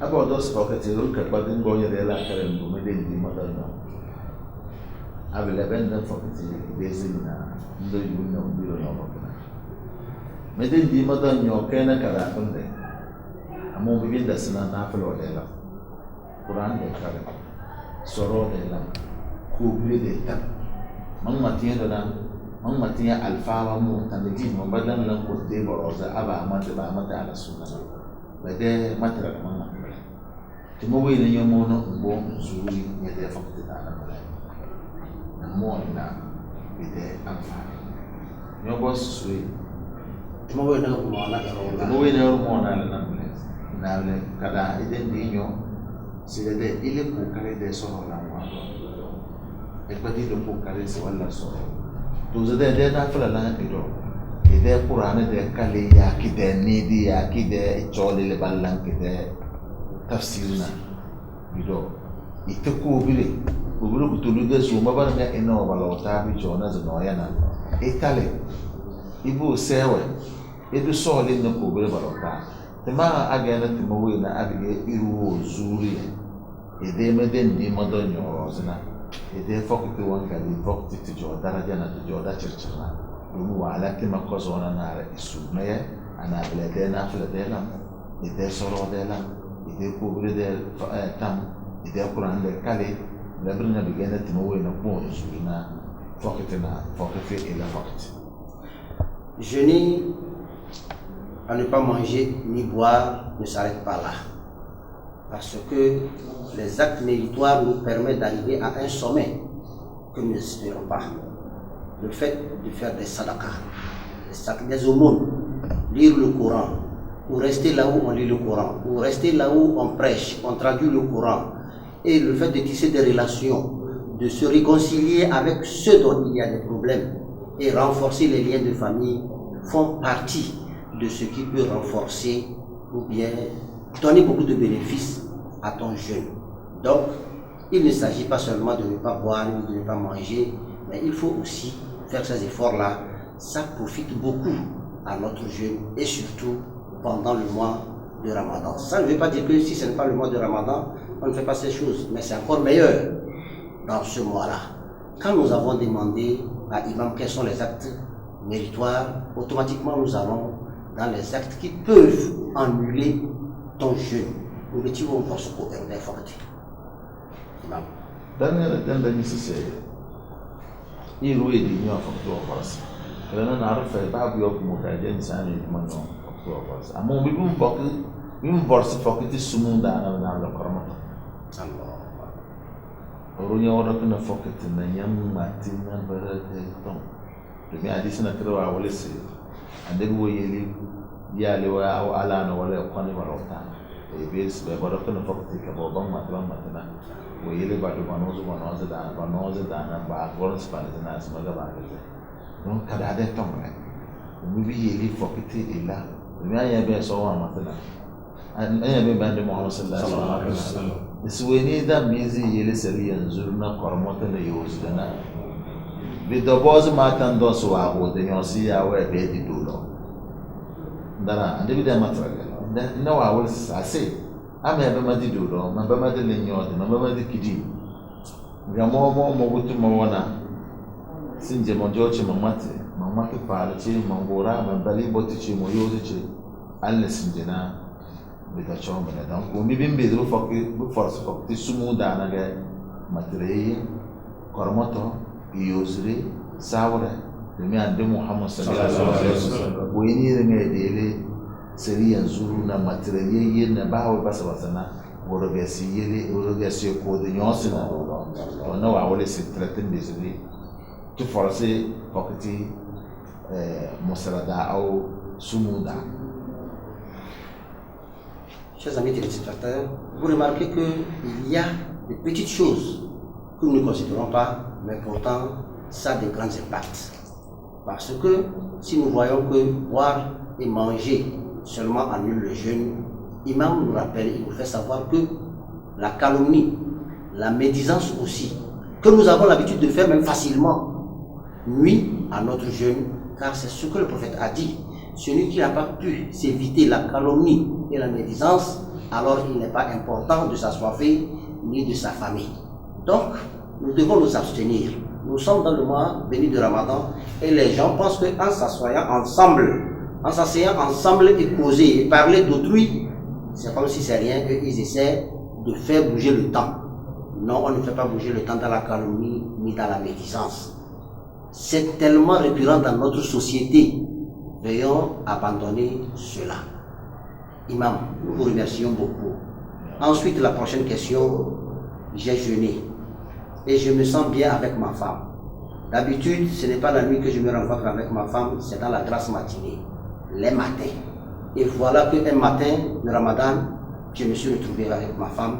About those pockets, you look at what in going to the latter and to make the mother know. I will abandon for the days in the union below. Medin di mother nyo kena kara kunde. Amo bibin da sinan na flo de la. Quran de kare. Soro de la. Kubli de ta. Mang matiya da mang matiya alfa wa mu tan di mo badan lan ko de boroza aba amata ba amata ala sunna. Bade matra mang matra. Timo we ne yomo no mbo zuri ne de fakti da na mala. Na mo na bide amfani. Nyo boss sui. Timo we na mo na nale kada iden dinyo sile de ile ku kare de so la mo e pati do ku kare se wala so to zade de na fala la kido e de qur'an de kale ya kide ni di ya kide chole le ballan kide tafsirna bido ite ku bile ku tulu de so ma bar me eno wala ta bi jona zano yana e tale ibu sewe edu sole no ku bile balota tema agana timowe na abige iru zuri ede meden di modo nyorozna ede fokti wankali fokti tijo daraja na tijo da chirchirna dumu wala kima kozona na isumeye ana blede na fledela ede soro dela ede kubri de tam ede quran de kale labrina bigena timowe na bon zurina fokti ila fokti jeûner à ne pas manger ni boire ne s'arrête pas là. Parce que les actes méritoires nous permettent d'arriver à un sommet que nous n'espérons pas. Le fait de faire des sadaqas, des aumônes, lire le Coran, ou rester là où on lit le Coran, ou rester là où on prêche, on traduit le Coran, et le fait de tisser des relations, de se réconcilier avec ceux dont il y a des problèmes, et renforcer les liens de famille, font partie de ce qui peut renforcer ou bien donner beaucoup de bénéfices à ton jeûne. Donc, il ne s'agit pas seulement de ne pas boire ou de ne pas manger, mais il faut aussi faire ces efforts-là. Ça profite beaucoup à notre jeûne et surtout pendant le mois de Ramadan. Ça ne veut pas dire que si ce n'est pas le mois de Ramadan, on ne fait pas ces choses, mais c'est encore meilleur dans ce mois-là. Quand nous avons demandé à Imam quels sont les actes méritoires, automatiquement nous allons dans les actes qui peuvent annuler ton jeûne. Nous mettons encore ce côté d'information. Imam. Dan da nisi se iru edi nyo fakto farasi. Kana na arfa babu yok mo ka jen sani man no fakto farasi. Amo bi bum borsi fakti sumunda na korma. Allah. Orunya ora kana fakti na nyam mati na barate ton. Demi hadisi na kirwa wala se ande bo yeli ya le wa ala na wala kwani barota. E bes be barota na fakti ka bo ban matna. Wele ba do banozo da na ba goron spanish na asma ga ba ga don kada da tomre mu bi yeli fokiti ila mi aya be so wa matana an aya be bande muhammad sallallahu alaihi wasallam isweni da mizi yeli sari yanzu na kormota na yosdana bi do boz matan do so wa go de yosi ya we be di dulo ndara ande bi da matraga na wa wol sase ame be madi dodo ma be madi lenyode ma be madi kidi ngamo mo butu mo wana sinje mo joche mamate pala chi mangora ma bali boti chi mo yoze chi alle sinje na be ta choma na dan ko mi bimbe do fakki bu force fakki sumu dana ga matrei kormoto yozre sawra de mi ande muhammad sallallahu alaihi wasallam ko yini ne dele seri yanzu na materialiye na bawo basa na orogasi yele orogasi ko de nyosi na to na wa wole se traiter des idées tu forcer fakati musarada au sumuda. Chers amis téléspectateurs, vous remarquez qu'il y a des petites choses que nous ne considérons pas, mais pourtant ça a de grands impacts. Parce que si nous voyons que boire et manger seulement annule le jeûne, Imam nous rappelle, il nous fait savoir que la calomnie, la médisance aussi, que nous avons l'habitude de faire même facilement, nuit à notre jeûne, car c'est ce que le prophète a dit. Celui qui n'a pas pu s'éviter la calomnie et la médisance, alors il n'est pas important de s'assoiffer ni de sa famille. Donc, nous devons nous abstenir. Nous sommes dans le mois béni de Ramadan et les gens pensent qu'en s'assoyant ensemble, en s'asseyant ensemble et causer et parler d'autrui, c'est comme si c'est rien, ils essaient de faire bouger le temps. Non, on ne fait pas bouger le temps dans la calomnie ni dans la médisance. C'est tellement récurrent dans notre société. Veuillons abandonner cela. Imam, nous vous remercions beaucoup. Ensuite, la prochaine question, j'ai jeûné et je me sens bien avec ma femme. D'habitude, ce n'est pas la nuit que je me rencontre avec ma femme, c'est dans la grasse matinée, les matins. Et voilà qu'un matin de Ramadan, je me suis retrouvé avec ma femme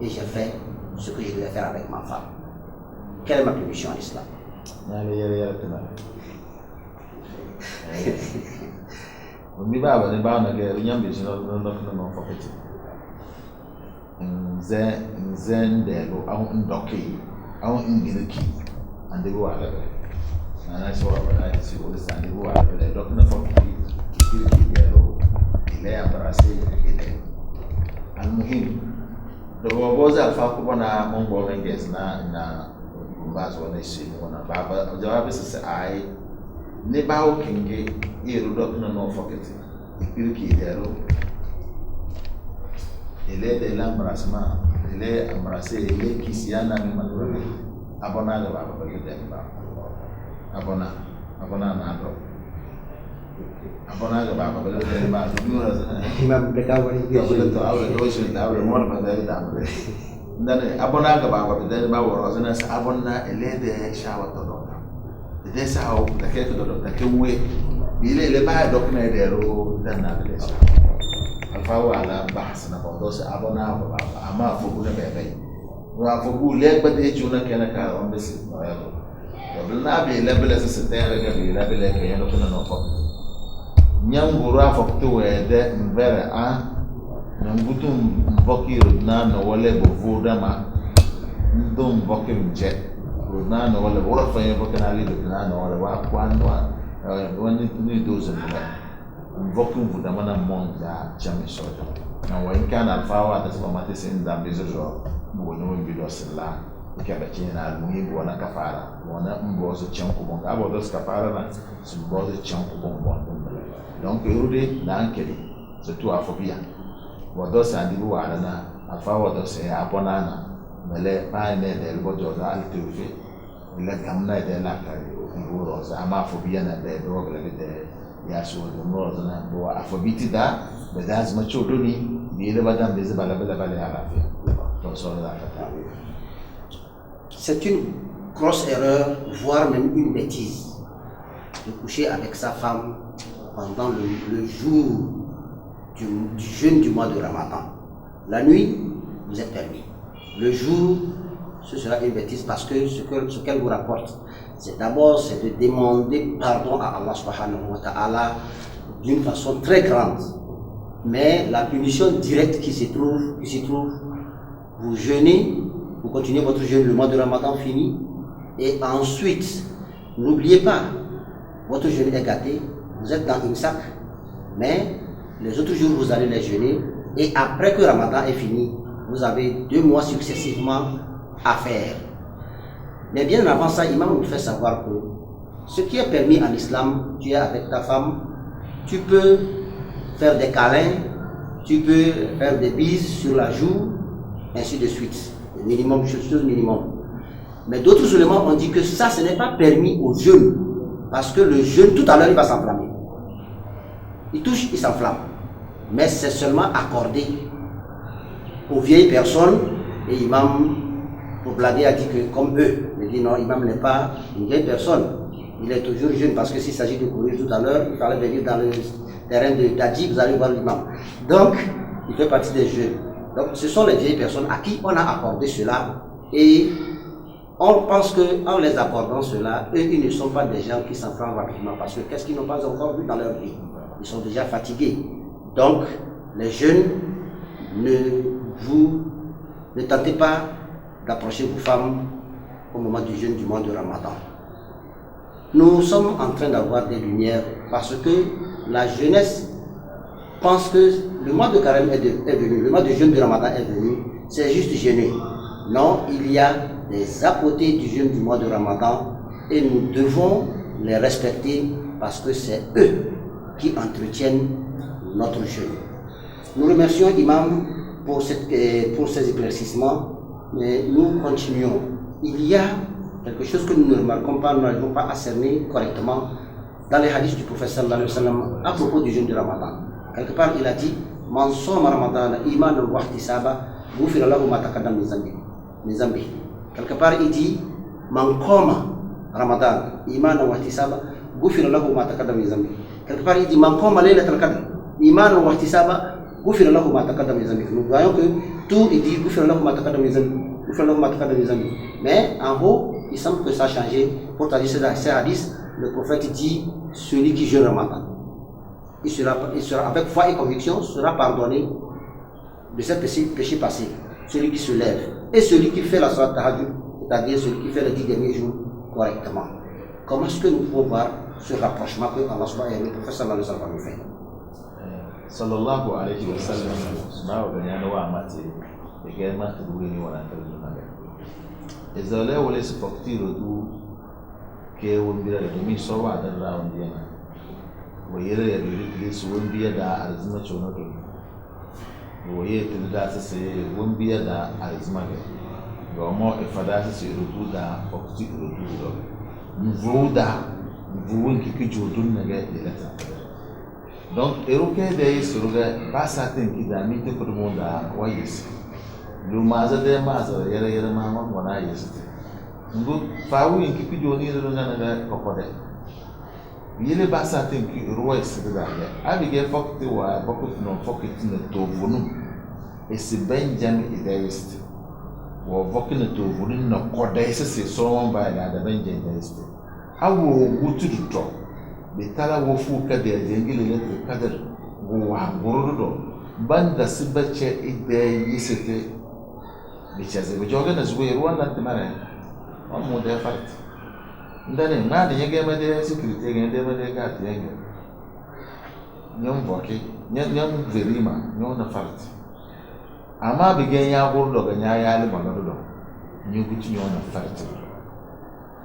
et j'ai fait ce que je devais faire avec ma femme. Quelle est ma permission en islam? Ni baba ni ba na ga nyam bi no fakati nze ndelo awu ndoki awu ingiliki ande go ala na so wa na si o sa ni go ala le dok na fakati ingiliki ndelo ile ambrase ile al muhim do boza fa ko na mongo menges na bazo na shi na baba jawabi sa ai ne bawo kinge iru dok no fakati ingiliki ndelo ele de l'embrassement, ele embrassé, ele qui s'y en a mis maintenant. Abona le baba belle de baba. Abona nado. Abona le baba belle de baba. Imam bekawari dia boleh tahu awal dosen awal mon pada ida. Dan abona le baba belle de baba rozana abona ele de shawa todo. De sao da ke todo da ke we. Bile le ba dok na de ro dan na le sa. Alfawa ala bahas na bodo se abona baba ama fogu na bebe wa fogu le ba de chuna kana ka on besi to na be le bele se tere ga be le bele ke no kuna no fo nyangura fo to we de mbere a nambutu mbokiru na no wale bo voda ma ndo mbokiru je na no wale wala fa yo kana li na no wale wa kwanwa wani ni dozo na mvoku mvudamana mmoja chama soda na wankana alfawa atasema mate senda mbezo jo mbonyo mbido sala ikaba china almuhibu wana kafara wana mbozo chanku bonga abo dos kafara na mbozo chanku bonga donc yurde na ankeli surtout afobia wados andibu wala na alfawa dos e abonana mele pa ne de bojo da altufi ila gamna de la kari ngoro za ama afobia na de droga de ya so do no zana bo afobiti da bedaz macho doni bile badam beze bala ala fi to so la kata. C'est une grosse erreur, voire même une bêtise, de coucher avec sa femme pendant le jour du jeûne du mois de Ramadan. La nuit, vous êtes permis. Le jour, ce sera une bêtise parce que ce qu'elle vous rapporte, c'est d'abord de demander pardon à Allah subhanahu wa ta'ala d'une façon très grande. Mais la punition directe qui s'y trouve, vous jeûnez, vous continuez votre jeûne, le mois de Ramadan fini, et ensuite, n'oubliez pas, votre jeûne est gâté, vous êtes dans une sac, mais les autres jours vous allez les jeûner, et après que Ramadan est fini, vous avez 2 mois successivement à faire. Mais bien avant ça, Imam nous fait savoir que ce qui est permis en islam, tu es avec ta femme, tu peux faire des câlins, tu peux faire des bises sur la joue, ainsi de suite. Le minimum, chose minimum. Mais d'autres éléments ont dit que ça, ce n'est pas permis au jeûne. Parce que le jeûne, tout à l'heure, il va s'enflammer. Il touche, il s'enflamme. Mais c'est seulement accordé aux vieilles personnes. Et Imam, pour blaguer, a dit que comme eux, il dit non, Imam n'est pas une vieille personne. Il est toujours jeune parce que s'il s'agit de courir tout à l'heure, il fallait venir dans le terrain de Dadji, vous allez voir l'imam. Donc, il fait partie des jeunes. Donc, ce sont les vieilles personnes à qui on a accordé cela. Et on pense qu'en les accordant cela, eux, ils ne sont pas des gens qui s'enflamment rapidement. Parce que qu'est-ce qu'ils n'ont pas encore vu dans leur vie? Ils sont déjà fatigués. Donc, les jeunes, ne tentez pas d'approcher vos femmes au moment du jeûne du mois de Ramadan. nous sommes en train d'avoir des lumières parce que la jeunesse pense que le mois de carême est venu, le mois de jeûne du Ramadan est venu, c'est juste jeûner. Non, il y a des à côté du jeûne du mois de Ramadan et nous devons les respecter parce que c'est eux qui entretiennent notre jeûne. Nous remercions Imam pour ces éclaircissements, mais nous continuons. Il y a quelque chose que nous ne remarquons pas, nous n'arrivons pas à cerner correctement dans les hadiths du prophète sallallahu alayhi wa sallam à propos du jeûne du Ramadan. Quelque part, il a dit Man soma Ramadan imanan wa ihtisaba ghufira lahu ma taqaddama min zambi. Quelque part, il dit Man qama Ramadan imanan wa ihtisaba ghufira lahu ma taqaddama min zambi. Quelque part, il dit Man qama laylatal qadr imanan wa ihtisaba ghufira lahu ma taqaddama min zambi. Nous voyons que tout il dit ghufira lahu ma taqaddama min zambi. Ghufira lahu ma taqaddama min zambi. Mais en haut, il semble que ça a changé. Pour traduire ces hadiths, le prophète dit celui qui jeûne Ramadan, il sera avec foi et conviction sera pardonné de ses péchés passés. Celui qui se lève et celui qui fait la salat tahajjud, c'est-à-dire celui qui fait les 10 derniers jours correctement. Comment est-ce que nous pouvons voir ce rapprochement que Allah subhanahu wa ta'ala et le prophète sallallahu alayhi wa sallam nous fait? Sallallahu alayhi wa sallam, ma wa ganyana wa amati, et gayma tadouini wa nantarjumaga. Ezale wale se faktiro du ke wondira da mi so wa da rawon diyana. Wayere ya rikide su wondiya da arzima chono do. Waye tilda se wondiya da arzima ga. Gomo e fada se rudu da fakti rudu do. Mvuda ki jodun na ga ilata. Donc eroke da yi suruga ba sa tin ki da mi te kudumo da wayes. Lu maza de maza yere ma wana yeste. Ngu fawu ki joni do na ga kokode. Yele ba sa tin ki ruwa sida da ya. Abige fakti wa bakut no fakti na to vunu. Esi benjam idayest. Wa vakina to vunu na kodai se so won ba da benjam idayest. Awo gutu to. Betala wo fu ka de ngile le kadar wa gorodo banda sibace ide yisete bichaze bojoga na zuwe ruwan na timare on mo de fart ndane ma de yege ma de security ge de ma de ka tienge nyom voke nyom verima nyom na fart ama bigen ya gorodo ga nya ya le bangado nyuguti nyom na fart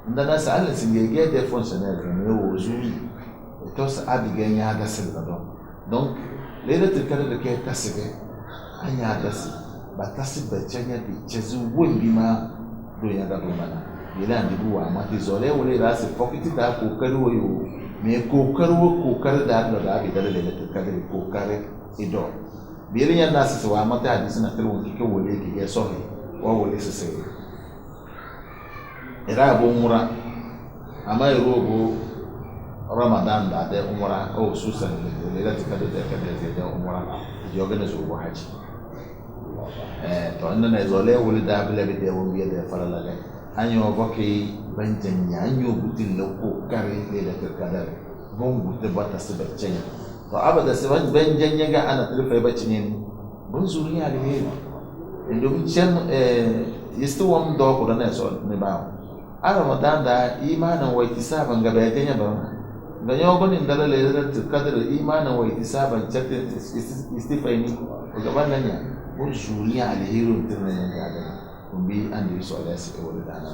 ndana sa alle singege de fonctionnaire ne wo zuri tos abigen ya da silbado donc les lettres de qui est tassé anya tassi ba tassi ba chanya bi chezu wimbi ma do ya da mana yela ndi duwa ma ti zole wole da se fokiti da ko karu yo me ko karu da bi da le lettres kadri ko kare ido biri ya nasi se wa ma ta hadisi na karu ki ko wole ki ya sohi wa wole se era bo mura ama robo Ramadan da da umra o susan le da kada da umra yoga da zuwa haji to annan zole wuli da bile bi da won biya da farala ga anyo boke banjan ya anyo butin la ko kare le da kada bon butte bata su bacce to abada se banjan ya ga ana turfe bacce ne bun zuriya da ne indomin cen yistu wam do ko da ne so ne ba Ramadan da imanan wa ihtisaban ga bayanya ba ganyo gonin dalala da kadar imanin wa ihtisaban chatin istifaini gaban nan ya mun juriya alheri tunan ya da kumbi an da su Allah sai wala dana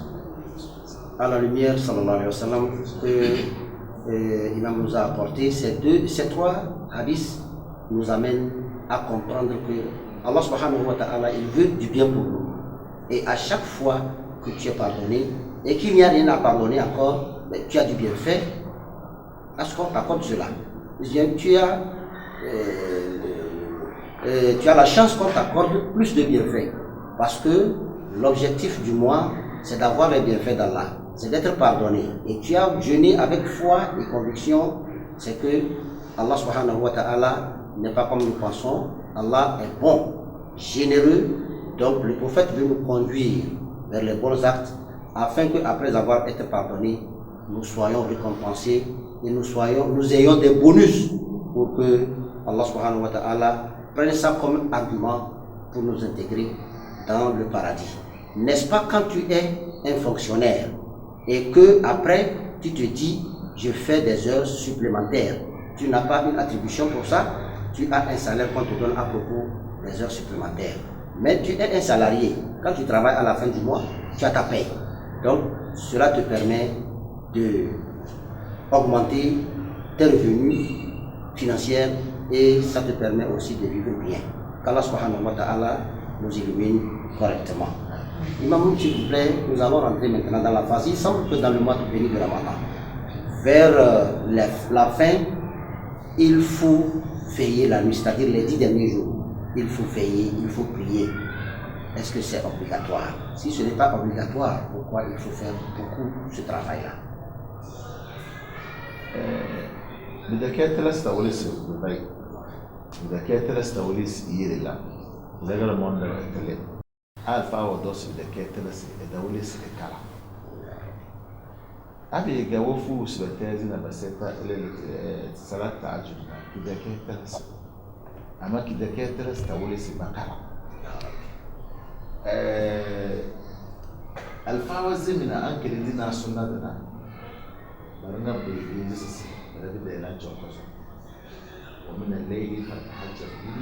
à la lumière sallallahu alayhi wa sallam que Imam nous a apporté ces trois hadiths nous amènent à comprendre que Allah subhanahu wa ta'ala il veut du bien pour nous et à chaque fois que tu es pardonné et qu'il n'y a rien à pardonner encore, mais tu as du bien fait. Est-ce qu'on t'accorde cela? Tu as la chance qu'on t'accorde plus de bienfaits. Parce que l'objectif du mois, c'est d'avoir les bienfaits d'Allah. C'est d'être pardonné. Et tu as jeûné avec foi et conviction. C'est que Allah subhanahu wa ta'ala n'est pas comme nous pensons. Allah est bon, généreux. Donc le prophète veut nous conduire vers les bons actes afin qu'après avoir été pardonnés, nous soyons récompensés et nous ayons des bonus pour que Allah subhanahu wa ta'ala prenne ça comme argument pour nous intégrer dans le paradis. N'est-ce pas quand tu es un fonctionnaire et que après tu te dis, je fais des heures supplémentaires. Tu n'as pas une attribution pour ça, tu as un salaire qu'on te donne à propos des heures supplémentaires. Mais tu es un salarié. Quand tu travailles à la fin du mois, tu as ta paye. Donc, cela te permet d'augmenter tes revenus financiers et ça te permet aussi de vivre bien. Qu'Allah subhanahu wa ta'ala nous illumine correctement. Imam, s'il vous plaît, nous allons rentrer maintenant dans la phase. Il semble que dans le mois béni de Ramadan, vers la fin, il faut veiller la nuit, c'est-à-dire les 10 derniers jours. Il faut veiller, il faut prier. Est-ce que c'est obligatoire? Si ce n'est pas obligatoire, pourquoi il faut faire beaucoup ce travail-là? إذا كانت لست وليس بالبيت إذا كانت لست وليس يلا إذا قال ما عندنا الكلام ألف أو دوس إذا كانت لست إذا وليس الكلام أبي يجاوبوا سبتازنا بسيطة إلى صلاة تعجب إذا كانت لست أما إذا كانت لست وليس الكلام الفاوز زمنا أنك لدينا سنة مرنا بيجلس بدأ إلى جوكوز ومن الليل فتحجر به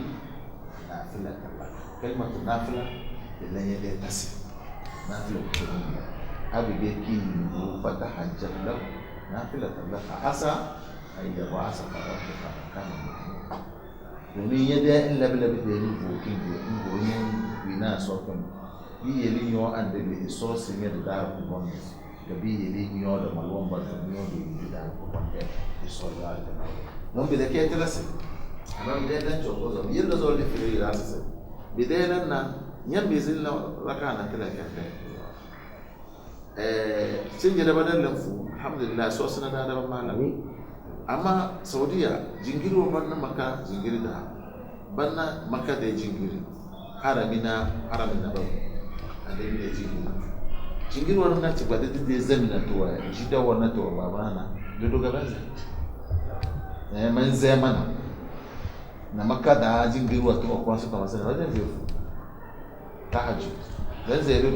نافلة لك كلمة النافلة اللي هي تسي نافلة كلمة أبي بيكي فتحجر له نافلة لك عسى أن يبعث فربك مكانا domin ya da in labi-labi da yi bokin da in goyin wina sokin bi yeli yo an da bi so sin ya da ku bon da bi yeli yo da malwan ba da yo da ku bon da so ya da non bi da ke terase amma bi da to ko zo yella zo da fili ya sa bi da nan na nyam bi zin la rakana tala ka sin da badan lafu alhamdulillah so sana da malami amma saudiya jingiro banna maka jingiri da banna maka da jingiri haramina ba ande ne jingiri wannan ci bada da zamina to ji da wannan to ba bana da doga baza man zamana na maka da jingiri wato ko su kama sai da zai tahajjud dan zai do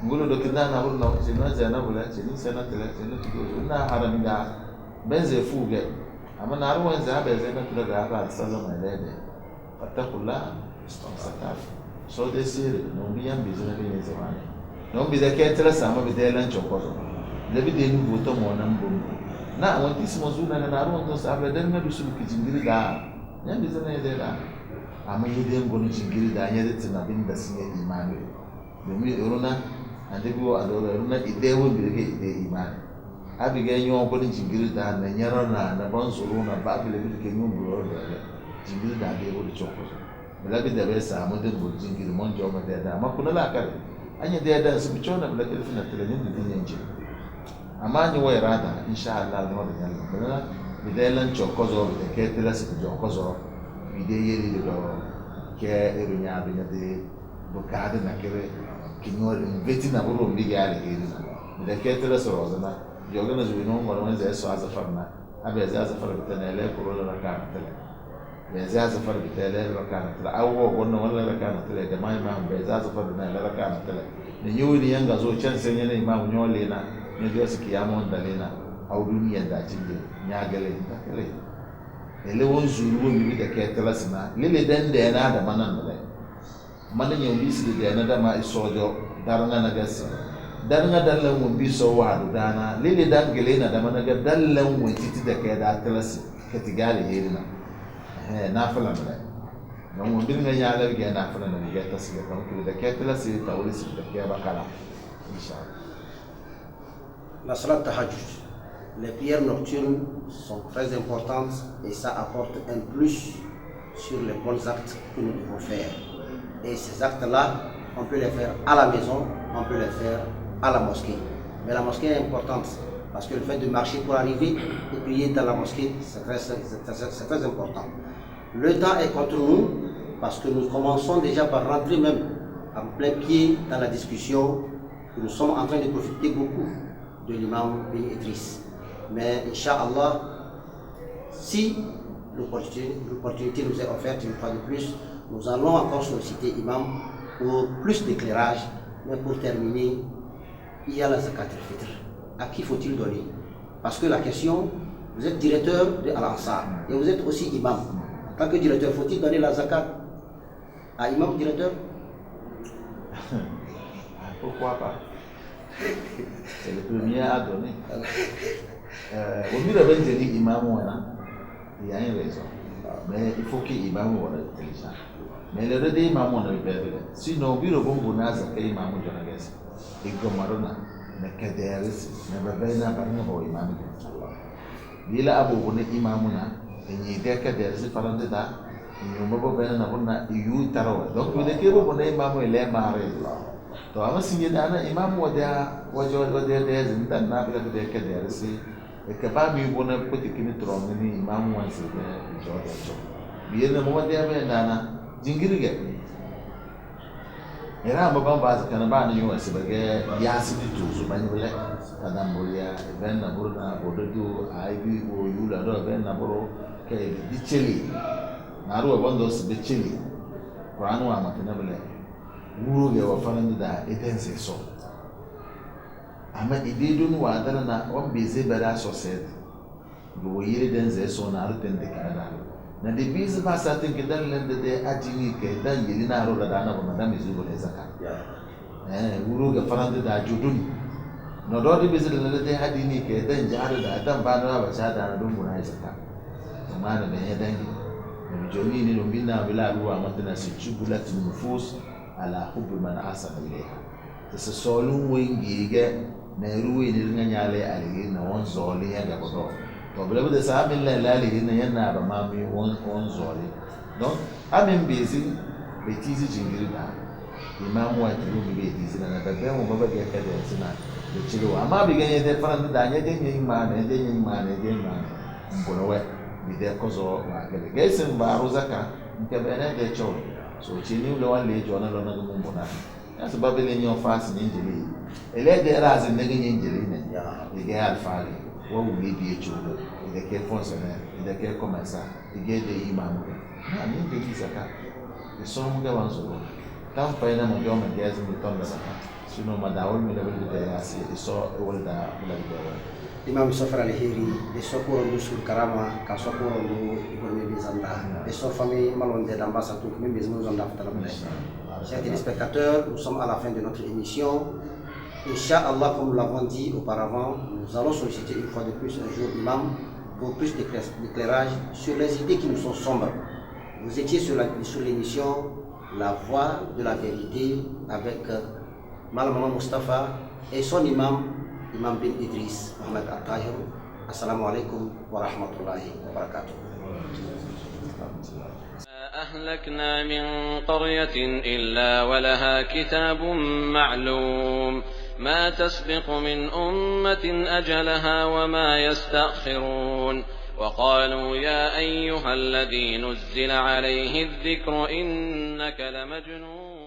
ngulo do kinda na burna ce na zana bula ce ni sana tala ce na tudo na haramina benze fuge amma na ruwan zabe zai na kula da haka sallallahu alaihi fattakullah istansata so de sire non biyan bizina ne zamani non bi da ke tara sama bi da lan chokozo da bi da ni voto mo nan bum na wanti simo zuna na ruwan to sabe dan na bisul ki jingiri da yan bizina ne da amma yi da ngoni jingiri da ya da tinabin da sun yi imani domin iruna ande biwo alora iruna idewo bi da ke ide imani abiga nyo ko ni jingiri da na nyara na ban suru na ba bi le bi ke nyu bro da jingiri da be wo choko bela bi da be sa mo de bo jingiri mon jo ma da ma kuna la kar anya da su bi chona bela ke fina tele ni din yanji amma ni wai rada insha Allah no da yalla bela bi da lan choko zo bi ke tele su jo ko zo bi de yeri do ke erunya bi de do ka da na kere kinyo veti na bro bi ga ale yeri na da ke tele so rozana jogana zuwino marwan zai so azafarna abe zai azafar bitana le kuro la rakana tele be zai azafar bitana le rakana tele awo wannan wannan rakana tele da mai ma be zai azafar bitana le rakana tele ne yuni yanga zo can sai ne imam nyole na ne da su kiyama wanda le na au duniya da cinje nya gale da kale ele won zuru mi da ke tele sina lele dan da yana da manan da manan yau bisi da yana da ma isojo daranga na gasi dan nga dallan mun bi so wa dana lili dan gele na da managa dallan mun titi da kai da talasi ka tigale yirina nafila ne non mun bin nga yala ga nafila ne ga tasga kan ku da kai talasi ta wuri su da kai bakala inshallah. La salat tahajjud, les prières nocturnes sont très importantes et ça apporte un plus sur les bons actes que nous devons faire. Et ces actes-là, on peut les faire à la maison, on peut les faire à la mosquée. Mais la mosquée est importante parce que le fait de marcher pour arriver et prier dans la mosquée, c'est très important. Le temps est contre nous parce que nous commençons déjà par rentrer même en plein pied dans la discussion. Nous sommes en train de profiter beaucoup de l'imam bin Idriss. Mais Inch'Allah, si l'opportunité nous est offerte une fois de plus, nous allons encore solliciter imam pour plus d'éclairage. Mais pour terminer, il y a la zakat al-fitr. À qui faut-il donner? Parce que la question, vous êtes directeur de Al-Ansar et vous êtes aussi imam. En tant que directeur, faut-il donner la zakat à imam directeur? Pourquoi pas? C'est le premier à donner. Au milieu de l'imam, il y a une raison. Mais il faut qu'il y ait imam intelligent. Mais le reste imam on a eu perdu. Sinon, au bureau bon bonaz que imam on a gagné. Et comme marona, ne cadéris, ne bébéna par ne pas imam. Il a abou bonne imam on a. Et il y a cadéris par un déta. Il y a un peu de na bonne you taro. Donc il est que bonne imam il est maré. To ama sinye dana imam wada des zindan na bila de cadéris. Et que pas mieux bonne petite qui ne trompe ni imam on se fait joie. Bien le moment de dana. Jingirige era babban ba zaka na ba ni yiwa se bage ya sidi to so bani bele kadam bolia ben na burna bododo aibi o yula do ben na boro ke dicheli na ro bondo se dicheli qur'anu wa matana bele wuro ge wa fanan da iten se so amma ide dun wa dana na wan be ze bada so se go yire den ze so na ruten de kada na de bizi ba sa tin kidan nan da ajini ke dan yiri na ro da na ba da mi zuwa ne zaka wuro ga faranda da judun no do de bizi da da hadini ke dan jihar da dan ba na ba sha da na dungu na zaka amma da ne dan ne joni ne dum binna bila ruwa matana si jubulat nufus ala hubb man asaba ilayha ta solun wengi ga na ruwe ne nganyale ali na won zoli ya ga bodo to bele de sa min la li na yana ba ma mi won zoli donc amen bezi betizi jingiri da imam wa tilu mi betizi na da be mo ba ga ka da sina da ciro amma bi ganye da faran da nya den yin ma ne den yin ma ne den ma mbono we bi de ko zo ma ga ga sen ba rozaka nke be na de cho so chini lo wan le jo na lo na mo mbona ya so ba bele nyo fast ni njeli ele de razi ne ga njeli ne ya ga alfali what will be a children? If they care fonctionnaire, if they care commerçant, if they get the imam. Na ni de kisaka. The song ga wanzo. Tam pa ina mo joma gezi mi tonda saka. Sino madawol mi level de yasi iso wolda bulagwa. Imam Sofra al-Hiri, e sokoro ndu sur karama, ka sokoro ndu iboni bizanda. E so famille malonde d'ambassade même bizmo zonda fatala bale. Chers téléspectateurs, nous sommes à la fin de notre émission. Inch'Allah, comme nous l'avons dit auparavant, nous allons solliciter une fois de plus un jour imam pour plus d'éclairage sur les idées qui nous sont sombres. Vous étiez sur l'émission La Voix de la Vérité avec Malam Mustafa et son imam, Imam bin Idris Mohamed Al-Tahir. Assalamu alaikum wa rahmatullahi wa barakatuh. أهلكنا من قرية إلا ولها كتاب معلوم ما تسبق من أمة أجلها وما يستأخرون وقالوا يا أيها الذي نزل عليه الذكر إنك لمجنون